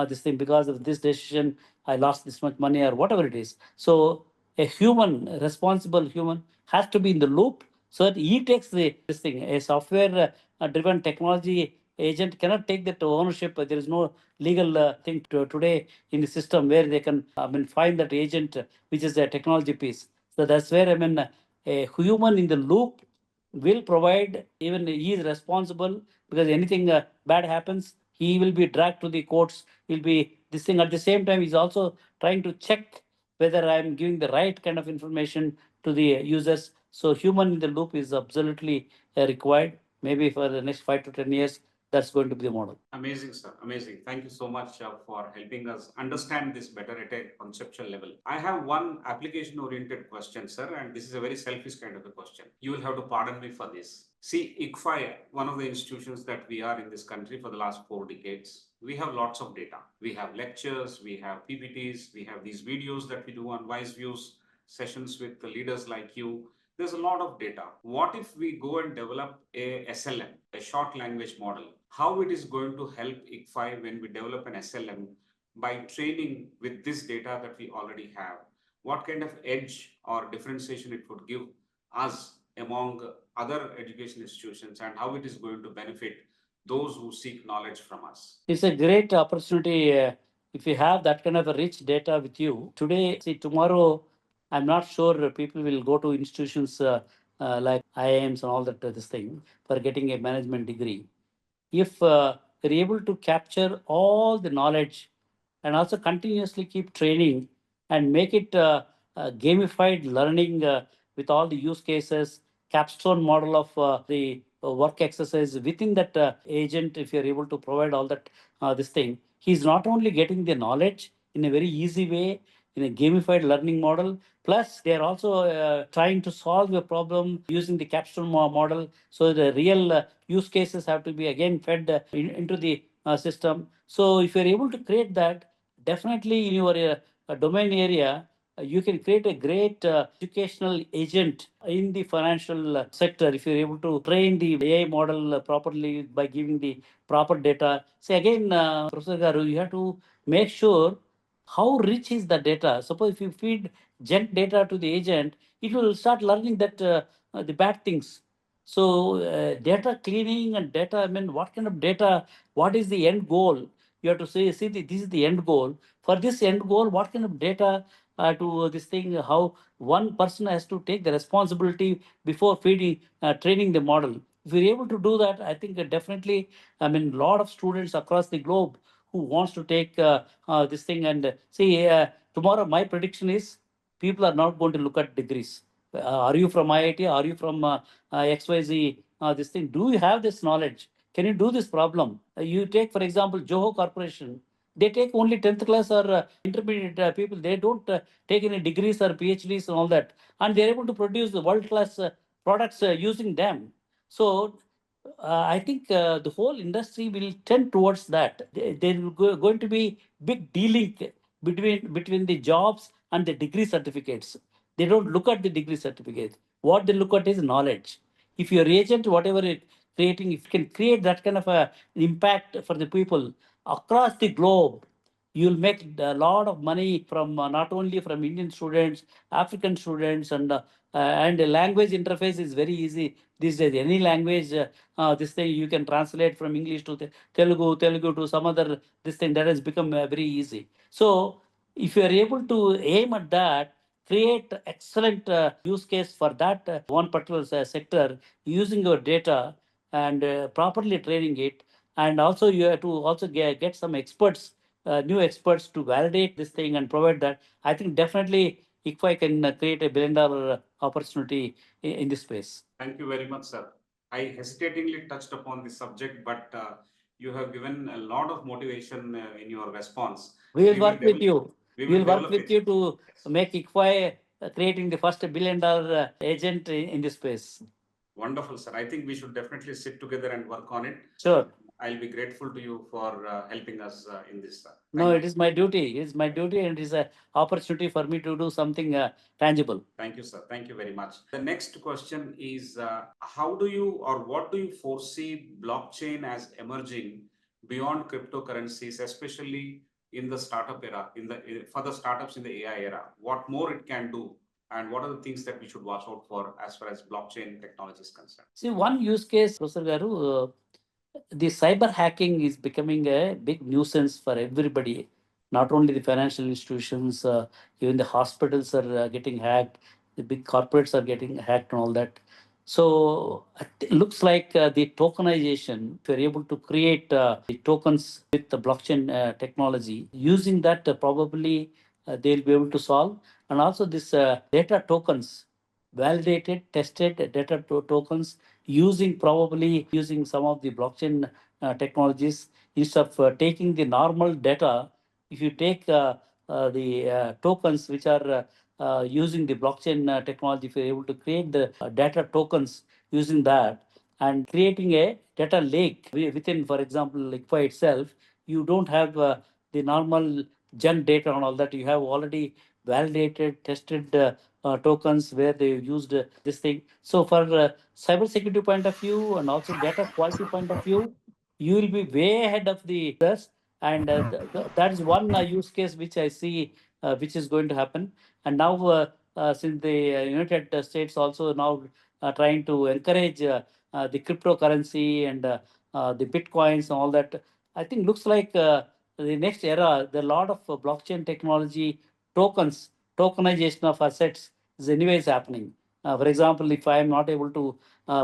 this thing, because of this decision I lost this much money or whatever it is. So a human, a responsible human, has to be in the loop so that he takes this thing. A software driven technology agent cannot take that ownership. There is no legal thing today in the system where they can find that agent which is a technology piece. So that's where a human in the loop will provide, even he is responsible, because anything bad happens, he will be dragged to the courts. He'll be this thing. At the same time, he's also trying to check whether I'm giving the right kind of information to the users. So human in the loop is absolutely required. Maybe for the next 5 to 10 years, that's going to be the model. Amazing, sir. Amazing. Thank you so much for helping us understand this better at a conceptual level. I have one application oriented question, sir, and this is a very selfish kind of a question. You will have to pardon me for this. See, ICFAI, one of the institutions that we are in this country for the last 4 decades, we have lots of data. We have lectures, we have PPTs, we have these videos that we do on WiseViews. sessions with the leaders like you, there's a lot of data. What if we go and develop a SLM, a short language model? How it is going to help ICFAI when we develop an SLM by training with this data that we already have? What kind of edge or differentiation it would give us among other education institutions, and how it is going to benefit those who seek knowledge from us? It's a great opportunity if you have that kind of a rich data with you. Today, see, tomorrow, I'm not sure people will go to institutions like IIMs and all that, this thing, for getting a management degree. If you're able to capture all the knowledge and also continuously keep training and make it gamified learning with all the use cases, capstone model of the work exercise within that agent, if you're able to provide all that this thing, he's not only getting the knowledge in a very easy way in a gamified learning model, plus they are also trying to solve a problem using the capstone model. So the real use cases have to be again fed into the system. So if you're able to create that, definitely in your domain area, you can create a great educational agent in the financial sector if you're able to train the AI model properly by giving the proper data. See again, Professor Garu, you have to make sure how rich is the data. Suppose if you feed junk data to the agent, it will start learning that the bad things. So data cleaning and data, I mean, what kind of data, what is the end goal? You have to say, see, this is the end goal. For this end goal, what kind of data to this thing, how one person has to take the responsibility before feeding, training the model. If you're able to do that, I think definitely, I mean, a lot of students across the globe who wants to take this thing and see, tomorrow my prediction is people are not going to look at degrees. Are you from IIT? Are you from XYZ? This thing. Do you have this knowledge? Can you do this problem? You take, for example, Joho Corporation. They take only 10th class or intermediate people. They don't take any degrees or PhDs and all that. And they're able to produce the world class products using them. So I think the whole industry will tend towards that. There will going to be big de-link between the jobs and the degree certificates. They don't look at the degree certificate. What they look at is knowledge. If your agent, whatever it creating, if you can create that kind of a impact for the people across the globe, you'll make a lot of money from not only from Indian students, African students, and the language interface is very easy these days. Any language, this thing you can translate from English to Telugu to some other this thing that has become very easy. So if you are able to aim at that, create excellent use case for that one particular sector using your data and properly training it, and also you have to also get some experts, new experts to validate this thing and provide that. I think definitely ICFAI can create $1 billion opportunity in this space. Thank you very much, sir. I hesitatingly touched upon this subject, but you have given a lot of motivation in your response. We will work with you. We We will work develop with it. you to make ICFAI creating the first $1 billion agent in this space. Wonderful, sir. I think we should definitely sit together and work on it. Sure. I'll be grateful to you for helping us in this, sir. No, it is my duty. It is my duty, and it is an opportunity for me to do something tangible. Thank you, sir. Thank you very much. The next question is, how do you or what do you foresee blockchain as emerging beyond cryptocurrencies, especially in the startup era, for the startups in the AI era? What more it can do, and what are the things that we should watch out for as far as blockchain technology is concerned? See, one use case, Professor Garu, the cyber hacking is becoming a big nuisance for everybody. Not only the financial institutions, even the hospitals are getting hacked, the big corporates are getting hacked and all that. So it looks like the tokenization, if you're able to create the tokens with the blockchain technology, using that probably they'll be able to solve. And also this data tokens, validated, tested data tokens probably using some of the blockchain technologies instead of taking the normal data. If you take the tokens which are using the blockchain technology, if you're able to create the data tokens using that and creating a data lake within, for example, like for itself, you don't have the normal junk data and all that. You have already validated, tested tokens where they used this thing. So for cyber security point of view and also data quality point of view, you will be way ahead of the others. And that is one use case which I see which is going to happen. And now since the United States also now trying to encourage the cryptocurrency and the bitcoins and all that, I think looks like the next era, the lot of blockchain technology tokens, tokenization of assets is anyways happening. For example, if I am not able to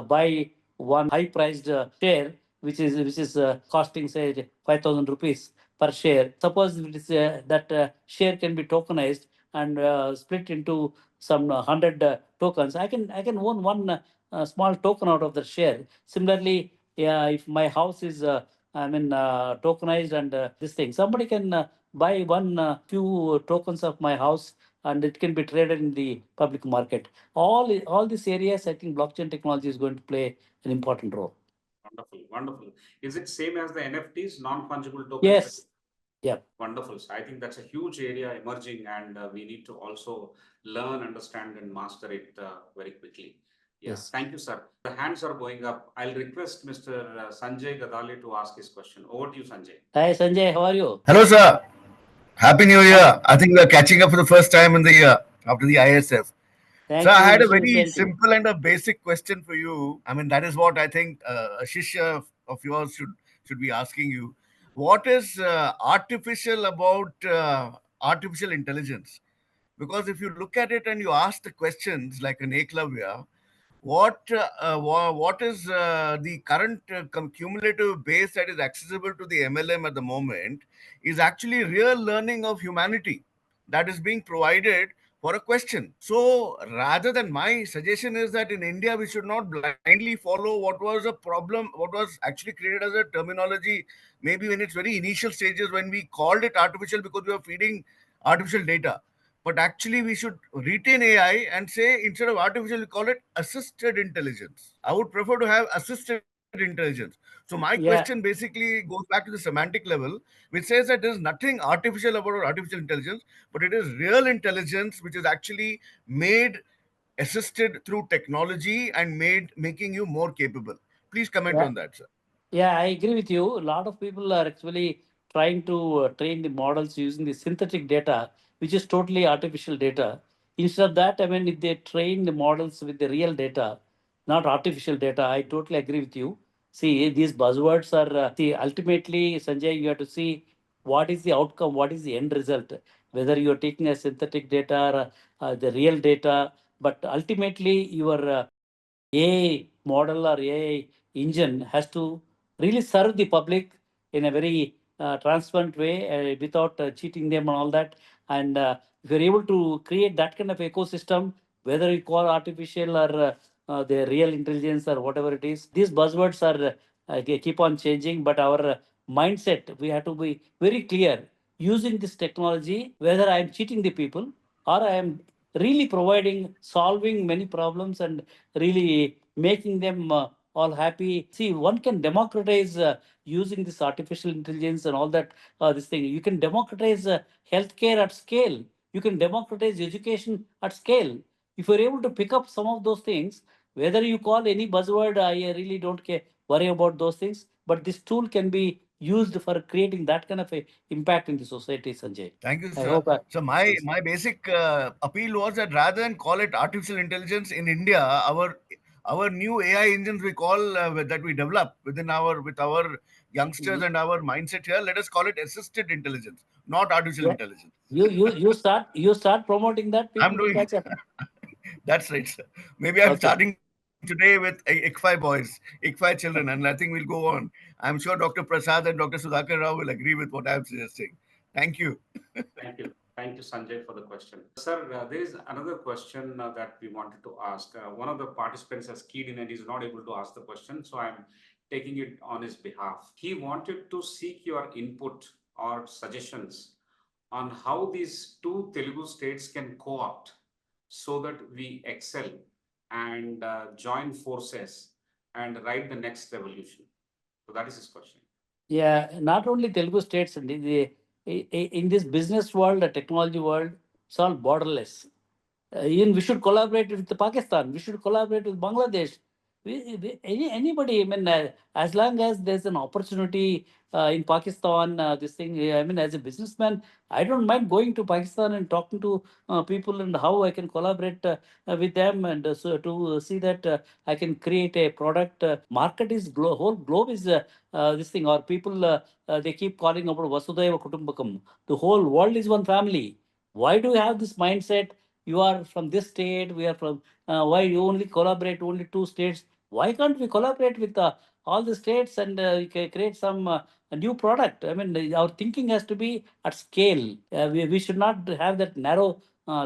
buy one high-priced share, which is costing say 5,000 rupees per share. Suppose it is, that share can be tokenized and split into some 100 tokens. I can own one small token out of the share. Similarly, yeah, if my house is tokenized and this thing, somebody can buy one few tokens of my house and it can be traded in the public market. All these areas, I think blockchain technology is going to play an important role. Wonderful, wonderful. Is it same as the NFTs, non-fungible tokens? Yes. Yeah. Wonderful. So I think that's a huge area emerging, and we need to also learn, understand, and master it very quickly. Yeah. Yes. Thank you, sir. The hands are going up. I'll request Mr. Sanjay Gadale to ask his question. Over to you, Sanjay. Hi, Sanjay. How are you? Hello, sir. Happy New Year. I think we are catching up for the first time in the year after the ISF. So Thank I you. had a Wish you the very same to you. simple and a basic question for you. I mean, that is what I think a shishya of yours should be asking you. What is artificial about artificial intelligence? Because if you look at it and you ask the questions like an Eklavya, what is the current cumulative base that is accessible to the MLM at the moment is actually real learning of humanity that is being provided for a question. So rather than, my suggestion is that in India we should not blindly follow what was a problem, what was actually created as a terminology maybe in its very initial stages when we called it artificial because we were feeding artificial data. But actually, we should retain AI and say instead of artificial, we call it assisted intelligence. I would prefer to have assisted intelligence. So my Yeah. question basically goes back to the semantic level, which says that there's nothing artificial about artificial intelligence, but it is real intelligence which is actually made assisted through technology and making you more capable. Please comment Yeah. on that, sir. Yeah, I agree with you. A lot of people are actually trying to train the models using the synthetic data, which is totally artificial data. Instead of that, I mean, if they train the models with the real data, not artificial data, I totally agree with you. See, these buzzwords are, see, ultimately, Sanjay, you have to see what is the outcome, what is the end result, whether you're taking a synthetic data or the real data, but ultimately, your AI model or AI engine has to really serve the public in a very transparent way without cheating them and all that. And if you're able to create that kind of ecosystem, whether you call artificial or the real intelligence or whatever it is, these buzzwords are they keep on changing. But our mindset, we have to be very clear using this technology, whether I am cheating the people or I am really providing, solving many problems and really making them all happy. See, one can democratize using this artificial intelligence and all that. This thing, you can democratize healthcare at scale. You can democratize education at scale. If you're able to pick up some of those things, whether you call any buzzword, I really don't care, worry about those things. But this tool can be used for creating that kind of a impact in the society, Sanjay. Thank you, I sir. hope. So my basic appeal was that rather than call it artificial intelligence in India, our new AI engines we call that we develop within our with our youngsters and our mindset here. Let us call it assisted intelligence, not artificial Yeah. intelligence. You start promoting that, I'm people will doing. catch up. That's right, sir. Maybe I'm Okay. starting today with ICFAI boys, ICFAI children, and I think we'll go on. I'm sure Dr. Prasad and Dr. Sudhakar Rao will agree with what I'm suggesting. Thank you. Thank you. Thank you, Sanjay, for the question. Sir, there is another question that we wanted to ask. One of the participants has keyed in and is not able to ask the question, so I'm taking it on his behalf. He wanted to seek your input or suggestions on how these two Telugu states can co-opt so that we excel and join forces and ride the next revolution. So that is his question. Yeah, not only Telugu states, in this business world, the technology world, It's all borderless. Even we should collaborate with Pakistan. We should collaborate with Bangladesh. Anybody, I mean, as long as there's an opportunity in Pakistan, this thing, I mean, as a businessman, I don't mind going to Pakistan and talking to people and how I can collaborate with them, and so to see that I can create a product. Market is whole globe is this thing, or people they keep calling about Vasudhaiva Kutumbakam. The whole world is one family. Why do you have this mindset? You are from this state, we are from, why you only collaborate only 2 states? Why can't we collaborate with all the states and create some a new product? I mean, our thinking has to be at scale. We should not have that narrow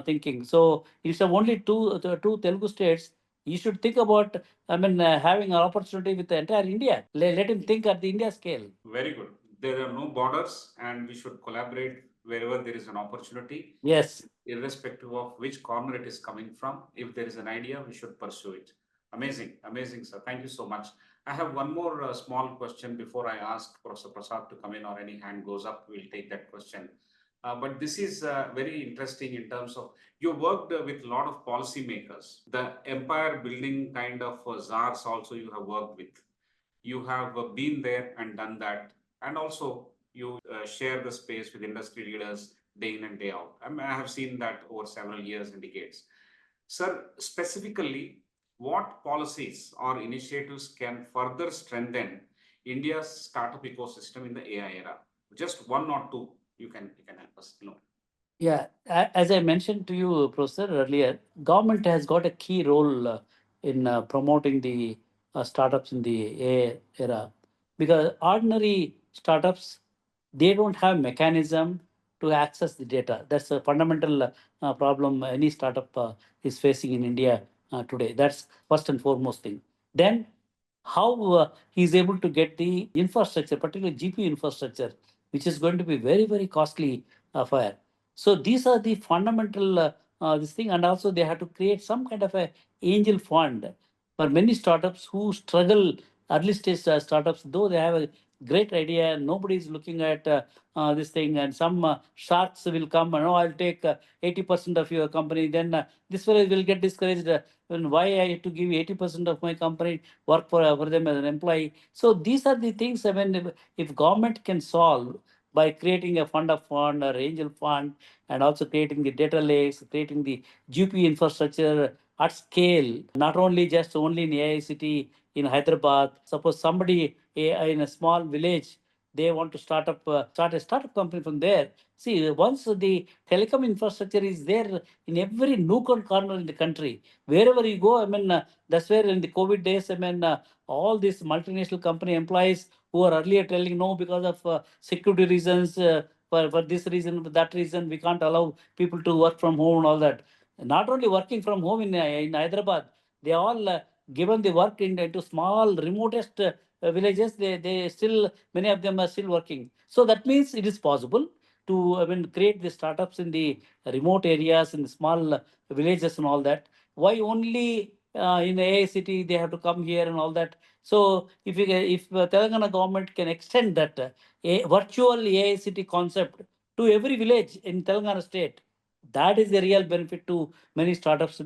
thinking. So instead of only two Telugu states, you should think about, I mean, having an opportunity with the entire India. Let him think at the India scale. Very good. There are no borders, and we should collaborate wherever there is an opportunity. Yes. Irrespective of which corner it is coming from. If there is an idea, we should pursue it. Amazing, amazing, sir. Thank you so much. I have one more small question before I ask Professor Prasad to come in, or any hand goes up, we'll take that question. But this is very interesting in terms of you worked with a lot of policymakers. The empire building kind of czars also you have worked with. You have been there and done that, and also you share the space with industry leaders day in and day out. I have seen that over several years and decades. Sir, specifically, what policies or initiatives can further strengthen India's startup ecosystem in the AI era? Just one or two you can help us know. Yeah, as I mentioned to you, Professor, earlier, government has got a key role in promoting the startups in the AI era, because ordinary startups, they don't have mechanism to access the data. That's a fundamental problem any startup is facing in India today. That's first and foremost thing. Then how he's able to get the infrastructure, particularly GPU infrastructure, which is going to be very, very costly for. So these are the fundamental this thing, and also they have to create some kind of a angel fund for many startups who struggle, early stage startups, though they have a great idea, nobody is looking at this thing, and some sharks will come and, oh, I'll take 80% of your company. Then this fellow will get discouraged. And why I have to give 80% of my company, work for them as an employee? So these are the things, I mean, if government can solve by creating a fund of fund or angel fund, and also creating the data lakes, creating the GPU infrastructure at scale, not only just only in AI city in Hyderabad. Suppose somebody in a small village, they want to start a startup company from there. See, once the telecom infrastructure is there in every nook and corner in the country, wherever you go, I mean, that's where in the COVID days, I mean, all these multinational company employees who are earlier telling no because of security reasons, for this reason, for that reason, we can't allow people to work from home and all that. Not only working from home in Hyderabad, they all given the work into small, remotest villages. They still, many of them are still working. So that means it is possible to, I mean, create the startups in the remote areas, in the small villages and all that. Why only in the AI city they have to come here and all that? So if Telangana government can extend that a virtual AI city concept to every village in Telangana state, that is the real benefit to many startups.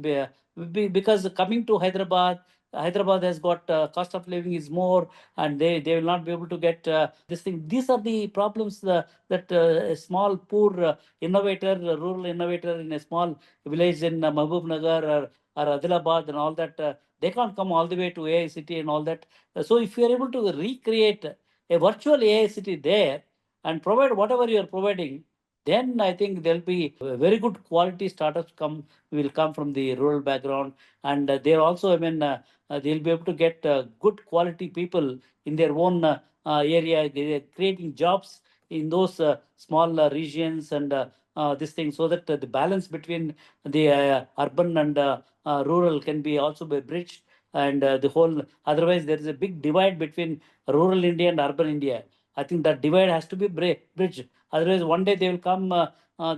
Because coming to Hyderabad, Hyderabad has got cost of living is more, and they will not be able to get this thing. These are the problems that a small poor innovator, rural innovator in a small village in Mahbub Nagar or Adilabad and all that, they can't come all the way to AI city and all that. So if you are able to recreate a virtual AI city there and provide whatever you are providing, then I think there'll be very good quality startups will come from the rural background, and they're also, I mean, they'll be able to get good quality people in their own area. They're creating jobs in those small regions and this thing, so that the balance between the urban and rural can be also be bridged, and the whole, otherwise there is a big divide between rural India and urban India. I think that divide has to be bridged. Otherwise, one day they will come,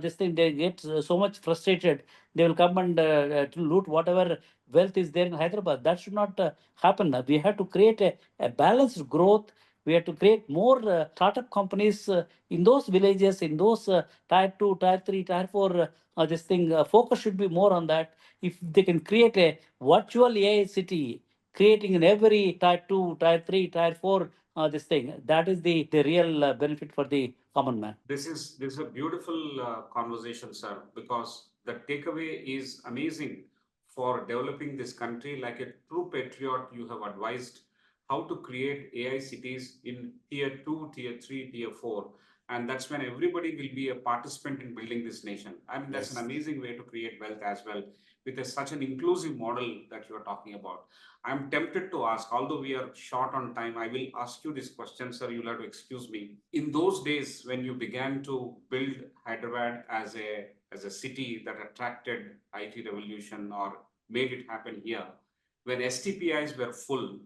this thing, they get so much frustrated. They will come and to loot whatever wealth is there in Hyderabad. That should not happen. We have to create a balanced growth. We have to create more startup companies in those villages, in those tier 2, tier 3, tier 4 this thing, focus should be more on that. If they can create a virtual AI city, creating in every tier 2, tier 3, tier 4, this thing, that is the real benefit for the common man. This is a beautiful conversation, sir, because the takeaway is amazing for developing this country. Like a true patriot, you have advised how to create AI cities in tier 2, tier 3, tier 4. And that's when everybody will be a participant in building this nation. I mean, that's an amazing way to create wealth as well, with such an inclusive model that you are talking about. I'm tempted to ask, although we are short on time, I will ask you this question, sir. You'll have to excuse me. In those days when you began to build Hyderabad as a city that attracted IT revolution or made it happen here, when STPIs were full,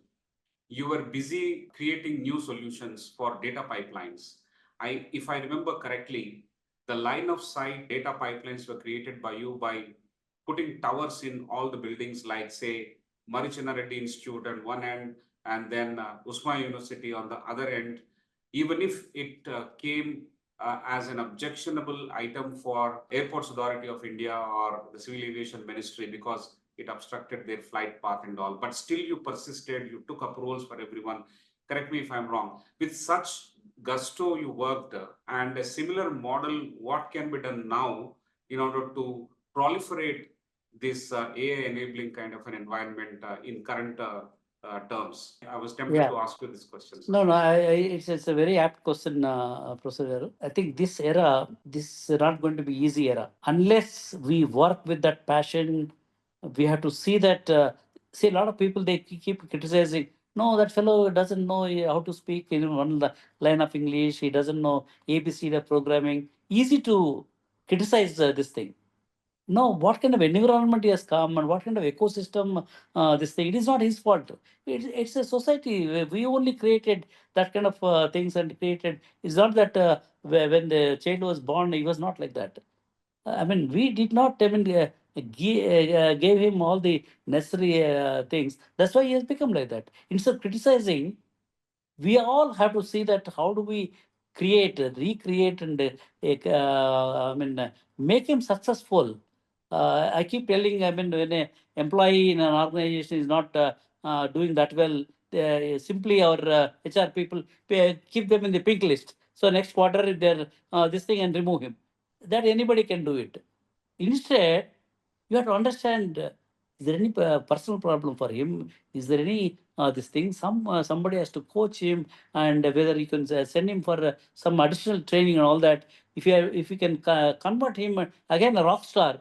you were busy creating new solutions for data pipelines. If I remember correctly, the line of sight data pipelines were created by you by putting towers in all the buildings, like say Marichana Reddy Institute on one end, and then Usma University on the other end. Even if it came as an objectionable item for Airports Authority of India or the Civil Aviation Ministry, because it obstructed their flight path and all, but still you persisted, you took approvals for everyone. Correct me if I'm wrong. With such gusto you worked, and a similar model, what can be done now in order to proliferate this AI enabling kind of an environment in current terms? I was tempted Yeah. to ask you this question, sir. No, it's a very apt question, Professor Garu. I think this is not going to be easy era unless we work with that passion. We have to see that. See, a lot of people they keep criticizing. No, that fellow doesn't know how to speak in one line of English. He doesn't know ABC programming. Easy to criticize this thing. No, what kind of environment he has come and what kind of ecosystem this thing. It is not his fault. It's a society. We only created that kind of things and created. It's not that when the child was born, he was not like that. I mean, we did not even gave him all the necessary things. That's why he has become like that. Instead of criticizing, we all have to see that how do we create, recreate, and make him successful. I keep telling, I mean, when an employee in an organization is not doing that well, simply our HR people keep them in the pink list. So next quarter, they're this thing and remove him. That anybody can do it. Instead, you have to understand, is there any personal problem for him? Is there any this thing? Somebody has to coach him, and whether you can send him for some additional training and all that. If you can convert him again a rock star,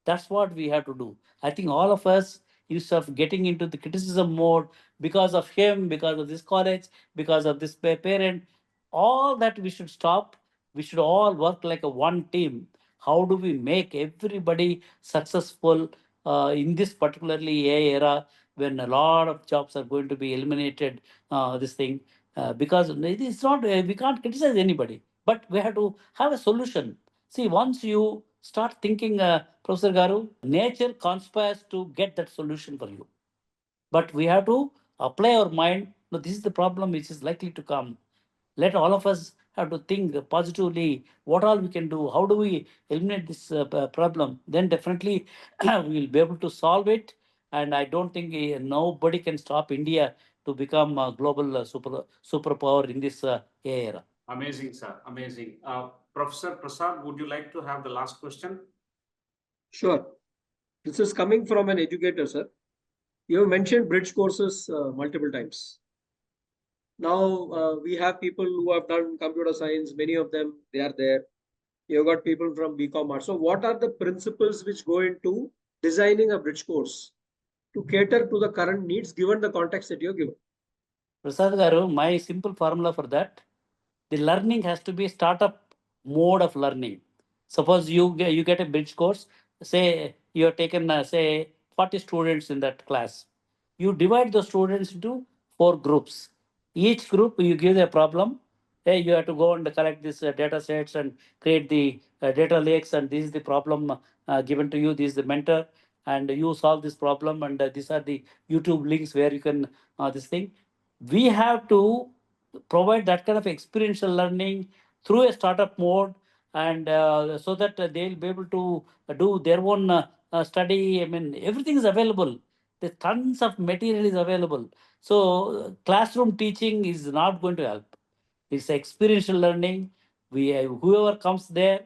that's what we have to do. I think all of us, instead of getting into the criticism mode because of him, because of this college, because of this parent, all that we should stop. We should all work like a one team. How do we make everybody successful in this particularly AI era when a lot of jobs are going to be eliminated? This thing because it's not we can't criticize anybody, but we have to have a solution. See, once you start thinking, Professor Garu, nature conspires to get that solution for you. But we have to apply our mind. No, this is the problem which is likely to come. Let all of us have to think positively. What all we can do? How do we eliminate this problem? Then definitely we will be able to solve it. And I don't think nobody can stop India to become a global superpower in this era. Amazing, sir. Amazing. Professor Prasad, would you like to have the last question? Sure. This is coming from an educator, sir. You have mentioned bridge courses multiple times. Now we have people who have done computer science, many of them, they are there. You've got people from BCom Art. So what are the principles which go into designing a bridge course to cater to the current needs given the context that you're given? Prasad Garu, my simple formula for that, the learning has to be a startup mode of learning. Suppose you get a bridge course, say you have taken, say, 40 students in that class. You divide those students into 4 groups. Each group, you give a problem. Hey, you have to go and collect these data sets and create the data lakes, and this is the problem given to you. This is the mentor, and you solve this problem, and these are the YouTube links where you can this thing. We have to provide that kind of experiential learning through a startup mode, and so that they'll be able to do their own study. I mean, everything is available. There's tons of material is available. So classroom teaching is not going to help. It's experiential learning. We whoever comes there,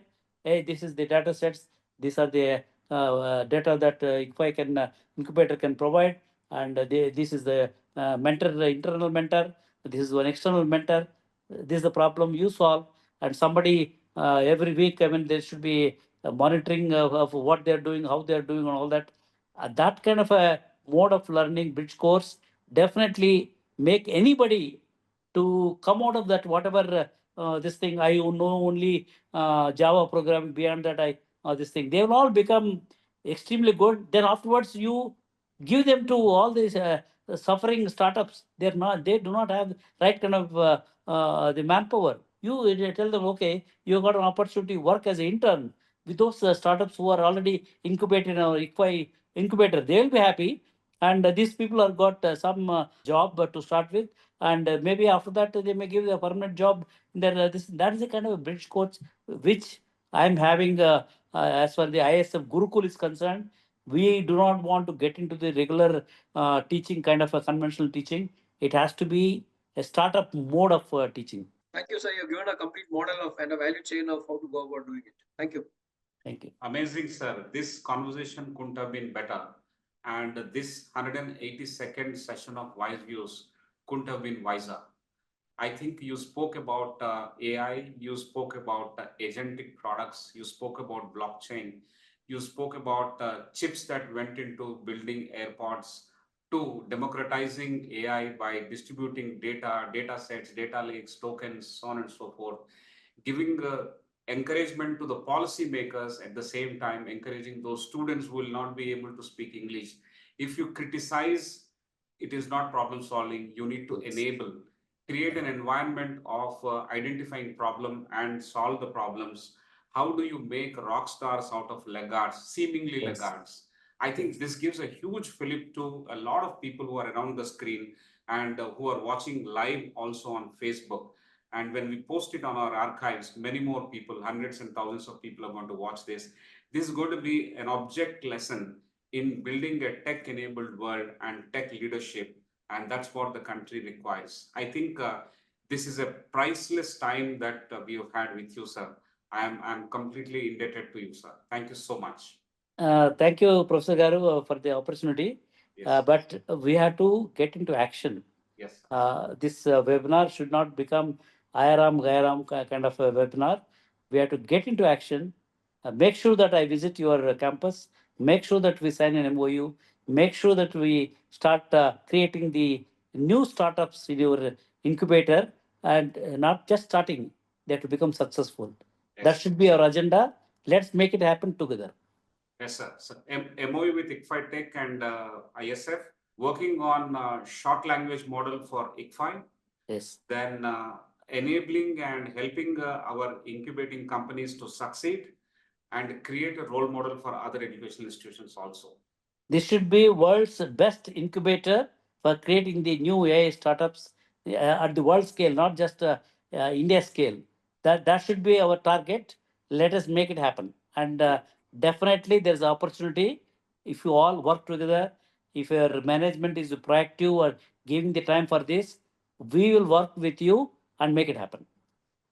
hey, this is the data sets. These are the data that ICFAI can incubator can provide, and this is the mentor, internal mentor. This is one external mentor. This is the problem you solve, and somebody every week. I mean, there should be a monitoring of what they're doing, how they're doing, and all that. That kind of a mode of learning, bridge course, definitely make anybody to come out of that whatever this thing. I know only Java programming. Beyond that, I this thing. They will all become extremely good. Then afterwards, you give them to all these suffering startups. They're not. They do not have right kind of the manpower. You tell them, okay, you got an opportunity to work as an intern with those startups who are already incubated in our ICFAI incubator. They will be happy. And these people have got some job to start with, and maybe after that they may give a permanent job. Then that is the kind of a bridge course which I am having as far the ISF Gurukul is concerned. We do not want to get into the regular teaching kind of a conventional teaching. It has to be a startup mode of teaching. Thank you, sir. You've given a complete model of and a value chain of how to go about doing it. Thank you. Thank you. Amazing, sir. This conversation couldn't have been better. And this 182nd session of WiseViews couldn't have been wiser. I think you spoke about AI, you spoke about agentic products, you spoke about blockchain, you spoke about chips that went into building AirPods, to democratizing AI by distributing data, data sets, data lakes, tokens, so on and so forth, giving encouragement to the policymakers, at the same time encouraging those students who will not be able to speak English. If you criticize, it is not problem solving. You need to enable, create an environment of identifying problem and solve the problems. How do you make rock stars out of laggards, seemingly laggards? I think this gives a huge fillip to a lot of people who are around the screen and who are watching live also on Facebook. And when we post it on our archives, many more people, hundreds and thousands of people are going to watch this. This is going to be an object lesson in building a tech-enabled world and tech leadership. And that's what the country requires. I think this is a priceless time that we have had with you, sir. I'm completely indebted to you, sir. Thank you so much. Thank you, Professor Garu, for the opportunity. Yes. But we have to get into action. Yes. This webinar should not become Ayaram Gayaram kind of a webinar. We have to get into action. Make sure that I visit your campus. Make sure that we sign an MOU. Make sure that we start creating the new startups in your incubator, and not just starting. They have to become successful. Yes. That should be our agenda. Let's make it happen together. Yes, sir. So, MOU with ICFAI Tech and ISF, working on short language model for ICFAI. Yes. Then enabling and helping our incubating companies to succeed and create a role model for other educational institutions also. This should be world's best incubator for creating the new AI startups at the world scale, not just India scale. That should be our target. Let us make it happen. And definitely there's opportunity if you all work together. If your management is proactive or giving the time for this, we will work with you and make it happen.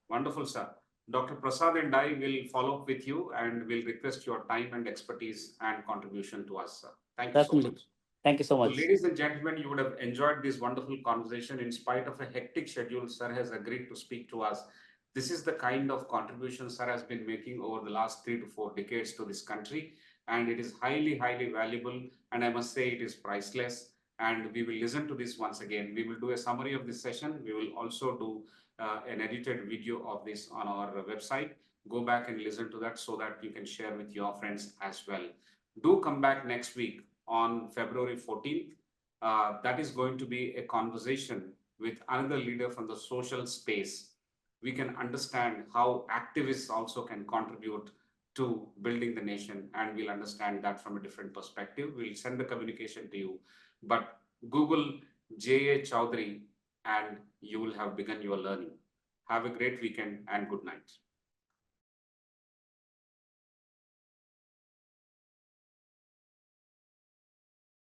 Wonderful, sir. Dr. Prasad and I will follow up with you and will request your time and expertise and contribution to us, sir. Thank you so much. Thank you so So, much. ladies and gentlemen, you would have enjoyed this wonderful conversation. In spite of a hectic schedule, sir has agreed to speak to us. This is the kind of contribution sir has been making over the last 3 to 4 decades to this country. And it is highly, highly valuable. And I must say it is priceless. And we will listen to this once again. We will do a summary of this session. We will also do an edited video of this on our website. Go back and listen to that so that you can share with your friends as well. Do come back next week on February 14th. That is going to be a conversation with another leader from the social space. We can understand how activists also can contribute to building the nation, and we'll understand that from a different perspective. We'll send the communication to you, but Google J.A. Chowdary and you will have begun your learning. Have a great weekend and good night.